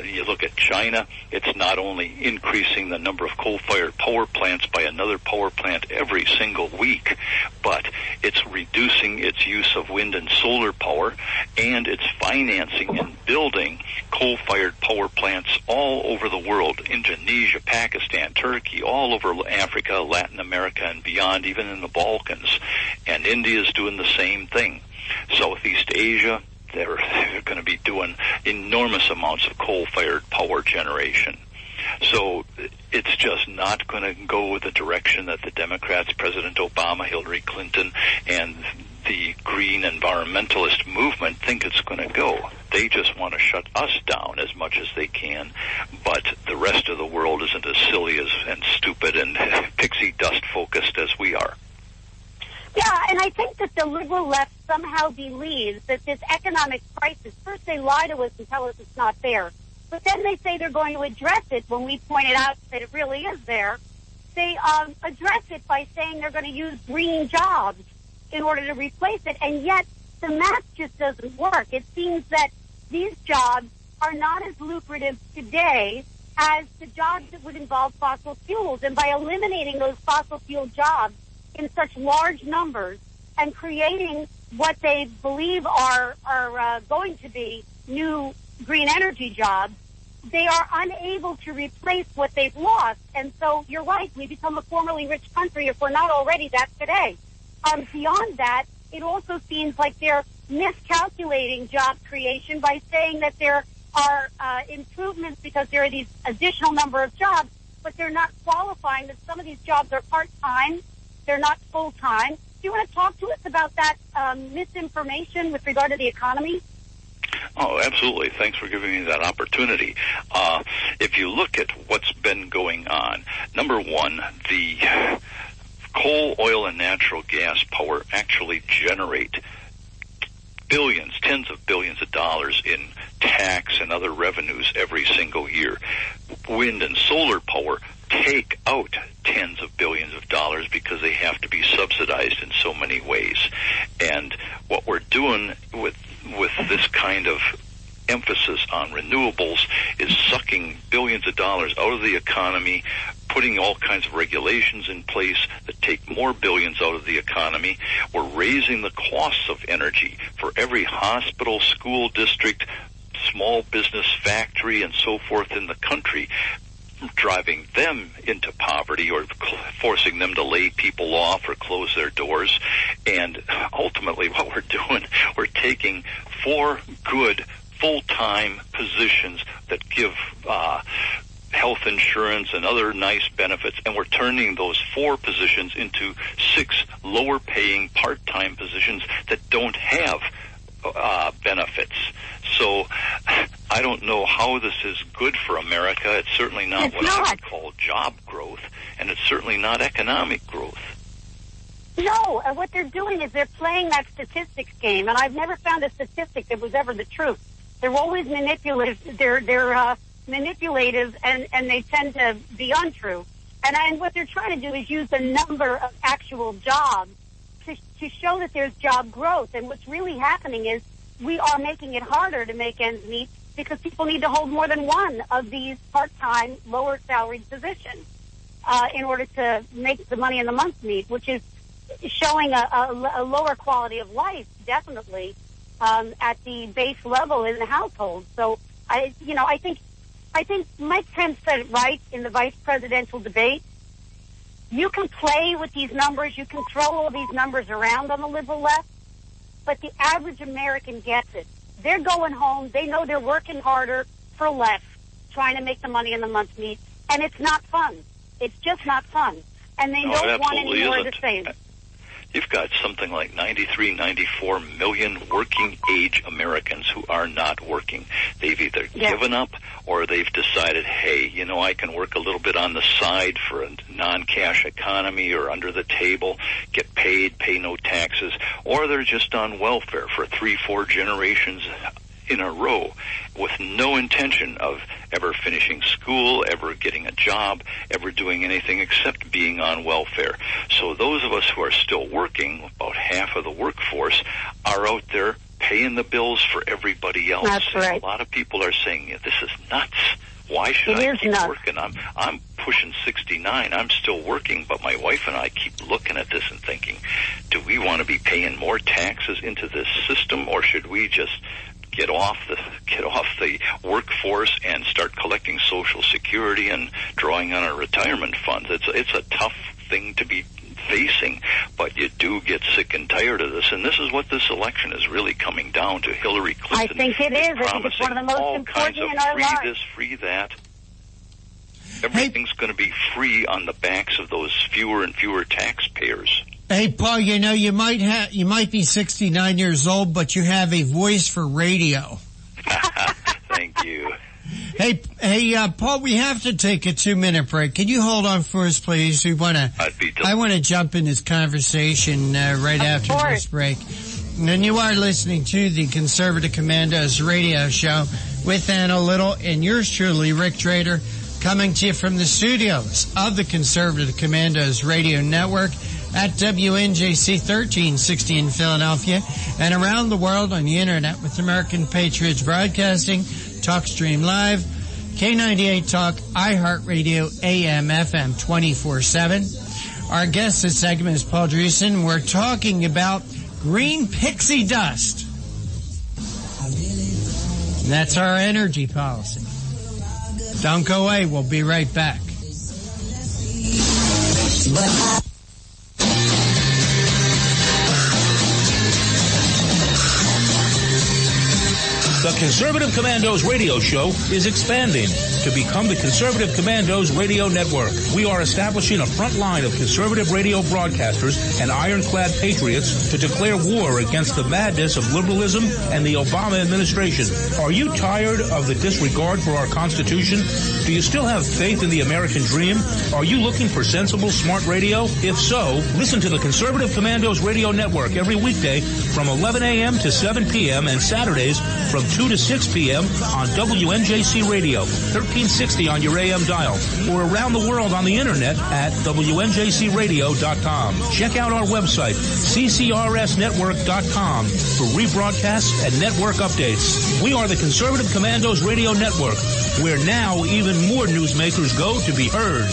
You look at China, it's not only increasing the number of coal-fired power plants by another power plant every single week, but it's reducing its use of wind and solar power, and it's financing and building coal-fired power plants all over the world, Indonesia, Pakistan, Turkey, all over Africa, Latin America, and beyond, even in the Balkans. And India is doing the same thing. Southeast Asia, they're going to be doing enormous amounts of coal-fired power generation. So it's just not going to go the direction that the Democrats, President Obama, Hillary Clinton, and the green environmentalist movement think it's going to go. They just want to shut us down as much as they can, but the rest of the world isn't as silly and stupid and pixie dust focused as we are. Yeah, and I think that the liberal left somehow believes that this economic crisis, first they lie to us and tell us it's not there, but then they say they're going to address it when we pointed out that it really is there. They address it by saying they're going to use green jobs in order to replace it, and yet the math just doesn't work. It seems that these jobs are not as lucrative today as the jobs that would involve fossil fuels, and by eliminating those fossil fuel jobs in such large numbers and creating what they believe are going to be new green energy jobs, they are unable to replace what they've lost. And so you're right, we become a formerly rich country if we're not already that today. Beyond that, it also seems like they're miscalculating job creation by saying that there are improvements because there are these additional number of jobs, but they're not qualifying that some of these jobs are part-time. They're not full-time. Do you want to talk to us about that misinformation with regard to the economy? Oh, absolutely. Thanks for giving me that opportunity. If you look at what's been going on, number one, the coal, oil, and natural gas power actually generate billions, tens of billions of dollars in tax and other revenues every single year. Wind and solar power take out tens of billions of dollars because they have to be subsidized in so many ways. And what we're doing with this kind of emphasis on renewables is sucking billions of dollars out of the economy, putting all kinds of regulations in place that take more billions out of the economy. We're raising the costs of energy for every hospital, school district, small business, factory, and so forth in the country, driving them into poverty or forcing them to lay people off or close their doors. And ultimately what we're doing, we're taking four good full-time positions that give health insurance and other nice benefits, and we're turning those 4 positions into 6 lower-paying part-time positions that don't have benefits. So I don't know how this is good for America. It's certainly not I would call job growth, and it's certainly not economic growth. No, and what they're doing is they're playing that statistics game, and I've never found a statistic that was ever the truth. They're always manipulative. They're manipulative, and they tend to be untrue. And what they're trying to do is use the number of actual jobs to show that there's job growth. And what's really happening is we are making it harder to make ends meet because people need to hold more than one of these part-time, lower-salaried positions in order to make the money in the month meet, which is showing a lower quality of life, definitely, at the base level in the household. So I think Mike Pence said it right in the vice presidential debate. You can play with these numbers, you can throw all these numbers around on the liberal left, but the average American gets it. They're going home, they know they're working harder for less, trying to make the money in the month meet, and it's not fun. It's just not fun. And they don't want any more of the same. You've got something like 93, 94 million working-age Americans who are not working. They've either given up or they've decided, hey, I can work a little bit on the side for a non-cash economy or under the table, get paid, pay no taxes, or they're just on welfare for 3-4 generations in a row with no intention of ever finishing school, ever getting a job, ever doing anything except being on welfare. So those of us who are still working, about half of the workforce, are out there paying the bills for everybody else. That's right. A lot of people are saying, this is nuts. Why should I keep working? I'm pushing 69. I'm still working, but my wife and I keep looking at this and thinking, do we want to be paying more taxes into this system, or should we just get off the workforce and start collecting Social Security and drawing on our retirement funds? It's a tough thing to be facing, but you do get sick and tired of this, and this is what this election is really coming down to. Hillary Clinton. I think it is. I think it's one of the most important in our lives. Free this, free that. Everything's going to be free on the backs of those fewer and fewer taxpayers. Hey, Paul, you might be 69 years old, but you have a voice for radio. Thank you. Hey, Paul, we have to take a 2-minute break. Can you hold on for us, please? I want to jump in this conversation right after this break. And you are listening to the Conservative Commandos radio show with Anna Little and yours truly, Rick Trader, coming to you from the studios of the Conservative Commandos radio network at WNJC 1360 in Philadelphia and around the world on the internet with American Patriots Broadcasting, TalkStream Live, K98 Talk, iHeartRadio, AM, FM 24/7. Our guest this segment is Paul Dreesen. We're talking about green pixie dust. And that's our energy policy. Don't go away. We'll be right back. The Conservative Commandos radio show is expanding to become the Conservative Commandos radio network. We are establishing a front line of conservative radio broadcasters and ironclad patriots to declare war against the madness of liberalism and the Obama administration. Are you tired of the disregard for our Constitution? Do you still have faith in the American dream? Are you looking for sensible, smart radio? If so, listen to the Conservative Commandos radio network every weekday from 11 a.m. to 7 p.m. and Saturdays from 2 to 6 p.m. on WNJC Radio, 1360 on your AM dial, or around the world on the internet at WNJCradio.com. Check out our website, CCRSnetwork.com, for rebroadcasts and network updates. We are the Conservative Commandos Radio Network, where now even more newsmakers go to be heard.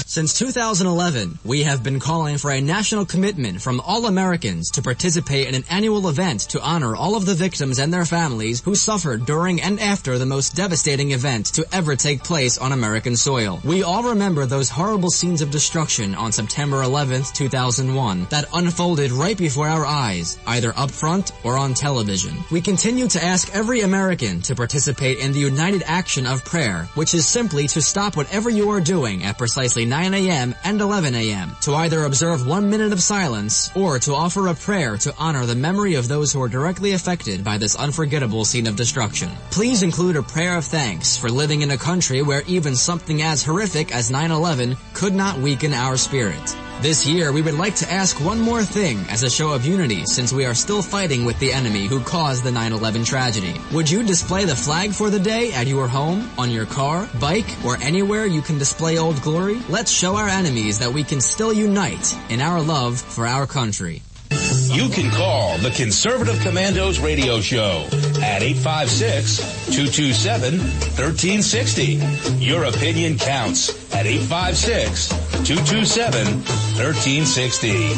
Since 2011, we have been calling for a national commitment from all Americans to participate in an annual event to honor all of the victims and their families who suffered during and after the most devastating event to ever take place on American soil. We all remember those horrible scenes of destruction on September 11th, 2001 that unfolded right before our eyes, either up front or on television. We continue to ask every American to participate in the united action of prayer, which is simply to stop whatever you are doing at precisely 9 9 a.m. and 11 a.m. to either observe 1 minute of silence or to offer a prayer to honor the memory of those who are directly affected by this unforgettable scene of destruction. Please include a prayer of thanks for living in a country where even something as horrific as 9/11 could not weaken our spirit. This year, we would like to ask one more thing as a show of unity since we are still fighting with the enemy who caused the 9/11 tragedy. Would you display the flag for the day at your home, on your car, bike, or anywhere you can display Old Glory? Let's show our enemies that we can still unite in our love for our country. You can call the Conservative Commandos radio show at 856-227-1360. Your opinion counts at 856-227-1360.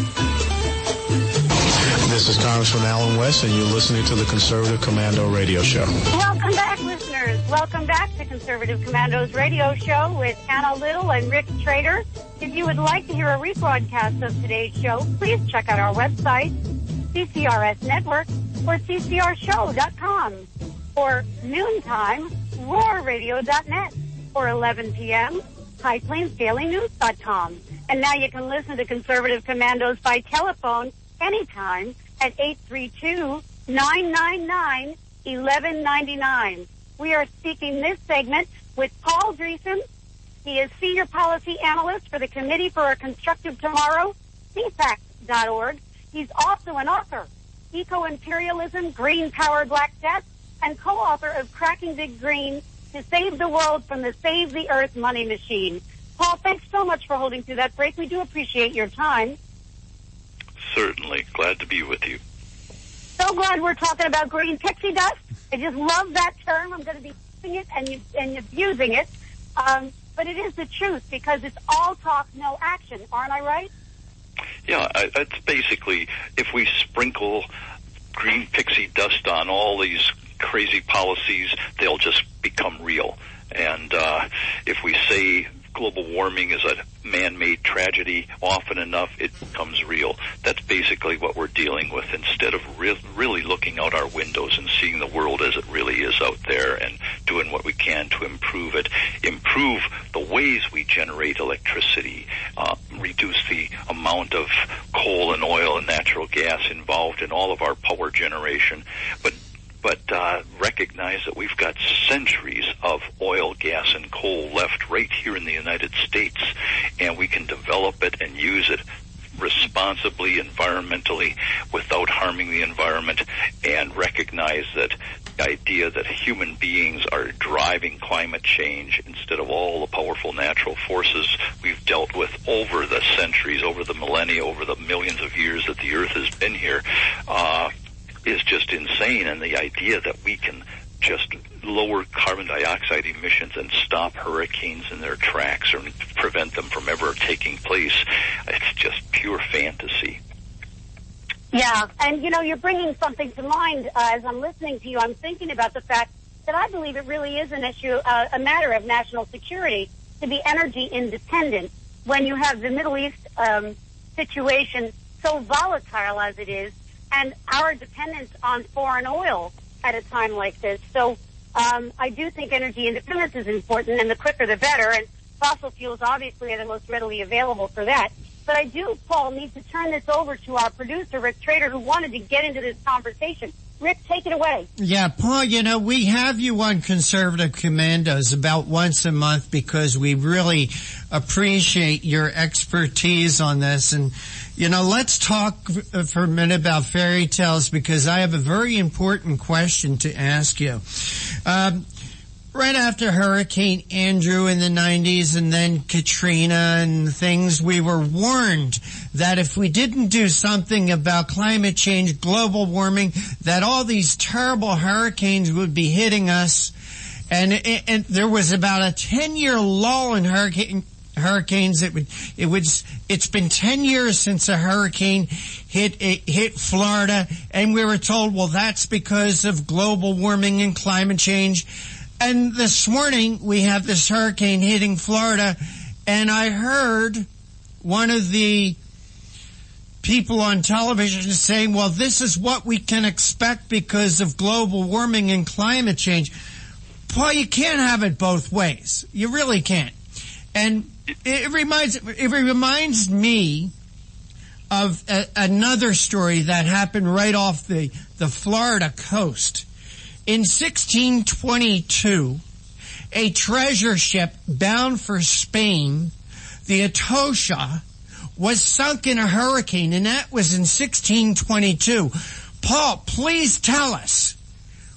This is Congressman Alan West, and you're listening to the Conservative Commando radio show. Welcome back, listeners. Welcome back to Conservative Commando's radio show with Anna Little and Rick Trader. If you would like to hear a rebroadcast of today's show, please check out our website, CCRS Network, or CCRShow.com. For noontime, RoarRadio.net. For 11 p.m., HighPlainsDailyNews.com. And now you can listen to Conservative Commandos by telephone anytime at 832-999-1199. We are speaking this segment with Paul Dreesen. He is Senior Policy Analyst for the Committee for a Constructive Tomorrow, CPAC.org. He's also an author, Eco-Imperialism, Green Power, Black Death, and co-author of Cracking Big Green to Save the World from the Save the Earth Money Machine. Paul, thanks so much for holding through that break. We do appreciate your time. Certainly. Glad to be with you. So glad we're talking about green pixie dust. I just love that term. I'm going to be using it and abusing it. But it is the truth because it's all talk, no action. Aren't I right? Yeah, it's basically if we sprinkle green pixie dust on all these crazy policies, they'll just become real. And if we say global warming is a man-made tragedy often enough, it becomes real. That's basically what we're dealing with instead of really looking out our windows and seeing the world as it really is out there and doing what we can to improve it, improve the ways we generate electricity, reduce the amount of coal and oil and natural gas involved in all of our power generation, but recognize that we've got centuries of oil, gas, and coal left right here in the United States, and we can develop it and use it responsibly, environmentally, without harming the environment, and recognize that the idea that human beings are driving climate change instead of all the powerful natural forces we've dealt with over the centuries, over the millennia, over the millions of years that the Earth has been here, is just insane. And the idea that we can just lower carbon dioxide emissions and stop hurricanes in their tracks or prevent them from ever taking place, it's just pure fantasy. Yeah, and you're bringing something to mind as I'm listening to you. I'm thinking about the fact that I believe it really is an issue, a matter of national security to be energy independent when you have the Middle East situation so volatile as it is, and our dependence on foreign oil at a time like this. So I do think energy independence is important, and the quicker the better, and fossil fuels obviously are the most readily available for that. But I do, Paul, need to turn this over to our producer, Rick Trader, who wanted to get into this conversation. Rick, take it away. Yeah, Paul, we have you on Conservative Commandos about once a month because we really appreciate your expertise on this. And, let's talk for a minute about fairy tales because I have a very important question to ask you. Right after Hurricane Andrew in the 90s and then Katrina and things, we were warned that if we didn't do something about climate change, global warming, that all these terrible hurricanes would be hitting us. And there was about a 10-year lull in hurricanes. It's been 10 years since a hurricane hit Florida, and we were told, well, that's because of global warming and climate change. And this morning, we have this hurricane hitting Florida, and I heard one of the people on television saying, well, this is what we can expect because of global warming and climate change. Paul, you can't have it both ways. You really can't. And it reminds me of another story that happened right off the Florida coast. In 1622, a treasure ship bound for Spain, the Atocha, was sunk in a hurricane, and that was in 1622. Paul, please tell us,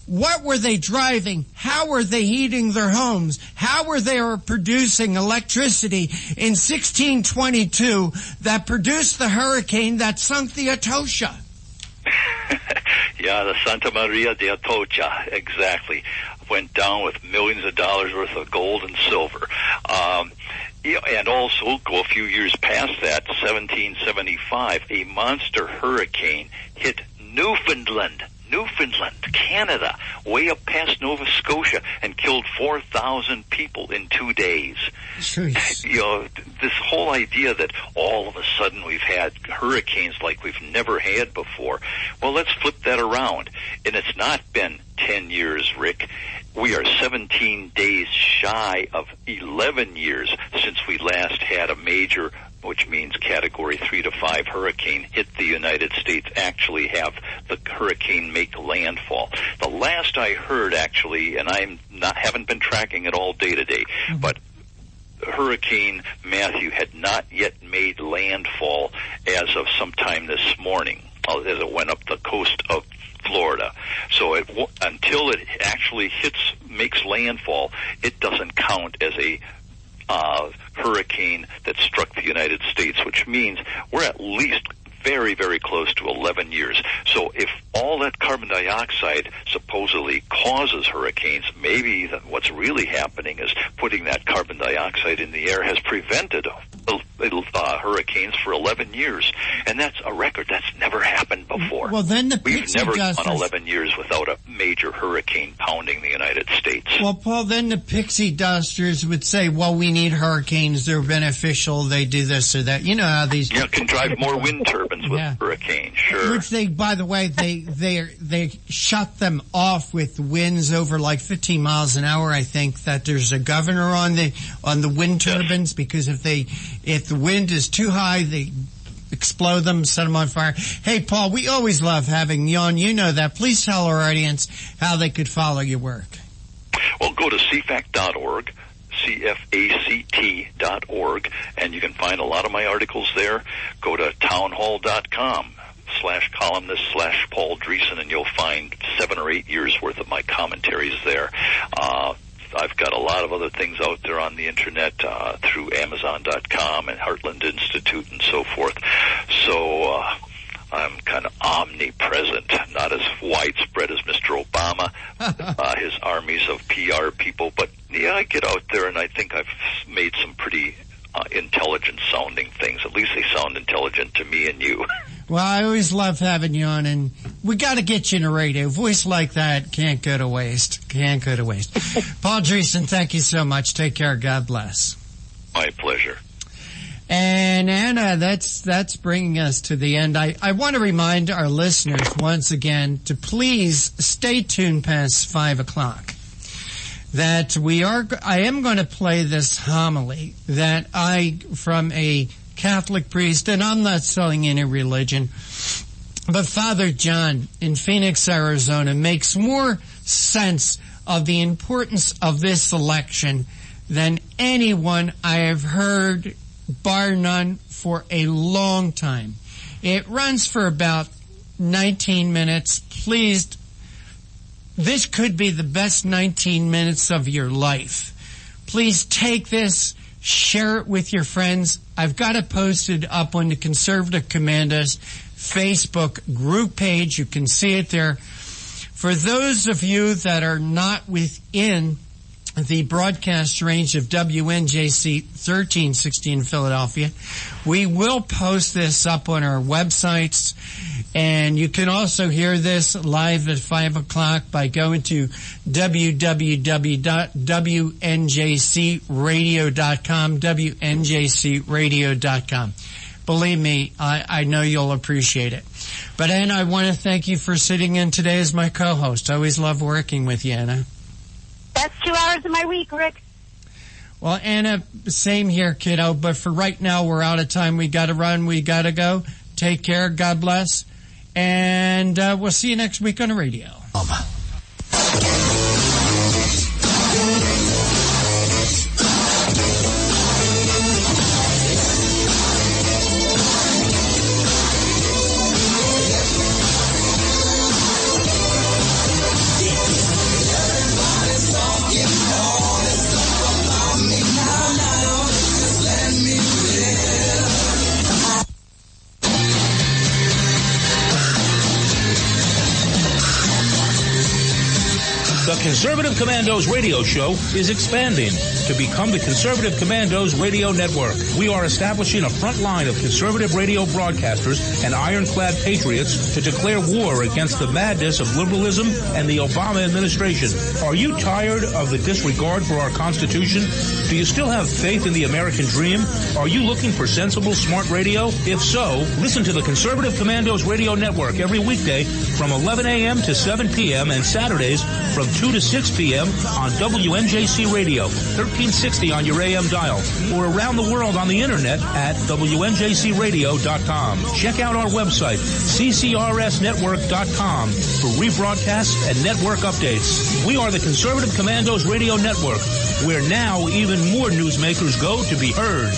what were they driving? How were they heating their homes? How were they producing electricity in 1622 that produced the hurricane that sunk the Atocha? Yeah, the Santa Maria de Atocha, exactly. Went down with millions of dollars worth of gold and silver. And also, go a few years past that, 1775, a monster hurricane hit Newfoundland, Canada, way up past Nova Scotia, and killed 4,000 people in 2 days. Jeez. You know, this whole idea that all of a sudden we've had hurricanes like we've never had before. Well, let's flip that around. And it's not been 10 years, Rick. We are 17 days shy of 11 years since we last had a major, which means Category 3 to 5 hurricane, hit the United States, actually have the hurricane make landfall. The last I heard, actually, and haven't been tracking it all day to day, but Hurricane Matthew had not yet made landfall as of sometime this morning, as it went up the coast of Florida. So until it actually makes landfall, it doesn't count as a hurricane that struck the United States, which means we're at least very, very close to 11 years. So if all that carbon dioxide supposedly causes hurricanes, maybe what's really happening is putting that carbon dioxide in the air has prevented hurricanes for 11 years. And that's a record. That's never happened before. Well, then We've never gone 11 years without a major hurricane pounding the United States. Well, Paul, then the pixie dusters would say, well, we need hurricanes. They're beneficial. They do this or that. You know how these... You can drive more wind turbines with hurricanes, sure. Which they, by the way, they shut them off with winds over like 15 miles an hour. I think that there's a governor on the wind turbines, because if the wind is too high, they explode them, set them on fire. Hey, Paul, we always love having you on. You know that. Please tell our audience how they could follow your work. Well, go to cfact.org. CFACT.org, and you can find a lot of my articles there. Go to townhall.com/columnist/Paul Dreesen, and you'll find 7 or 8 years worth of my commentaries there. I've got a lot of other things out there on the internet through Amazon.com and Heartland Institute and so forth. So I'm kind of omnipresent, not as widespread as Mr. Obama, his armies of PR people. But, yeah, I get out there, and I think I've made some pretty intelligent-sounding things. At least they sound intelligent to me and you. Well, I always love having you on, and we got to get you in a radio. A voice like that can't go to waste. Can't go to waste. Paul Dreesen, thank you so much. Take care. God bless. My pleasure. And Anna, that's bringing us to the end. I want to remind our listeners once again to please stay tuned past 5 o'clock. That I am going to play this homily that from a Catholic priest, and I'm not selling any religion, but Father John in Phoenix, Arizona, makes more sense of the importance of this election than anyone I have heard, bar none, for a long time. It runs for about 19 minutes. Please, this could be the best 19 minutes of your life. Please take this, share it with your friends. I've got it posted up on the Conservative Commandos Facebook group page. You can see it there. For those of you that are not within the broadcast range of WNJC 1360 in Philadelphia, we will post this up on our websites, and you can also hear this live at 5 o'clock by going to www.wnjcradio.com, wnjcradio.com. Believe me, I know you'll appreciate it. But Anna, I want to thank you for sitting in today as my co-host. I always love working with you, Anna. That's 2 hours of my week, Rick. Well, Anna, same here, kiddo. But for right now, we're out of time. We got to run. We got to go. Take care. God bless. And we'll see you next week on the radio. The Conservative Commandos radio show is expanding to become the Conservative Commandos radio network. We are establishing a front line of conservative radio broadcasters and ironclad patriots to declare war against the madness of liberalism and the Obama administration. Are you tired of the disregard for our Constitution? Do you still have faith in the American dream? Are you looking for sensible, smart radio? If so, listen to the Conservative Commandos radio network every weekday from 11 a.m. to 7 p.m. and Saturdays from 2 to 6 p.m. on WNJC Radio, 1360 on your AM dial, or around the world on the internet at WNJCradio.com. Check out our website, CCRSnetwork.com, for rebroadcasts and network updates. We are the Conservative Commandos Radio Network, where now even more newsmakers go to be heard.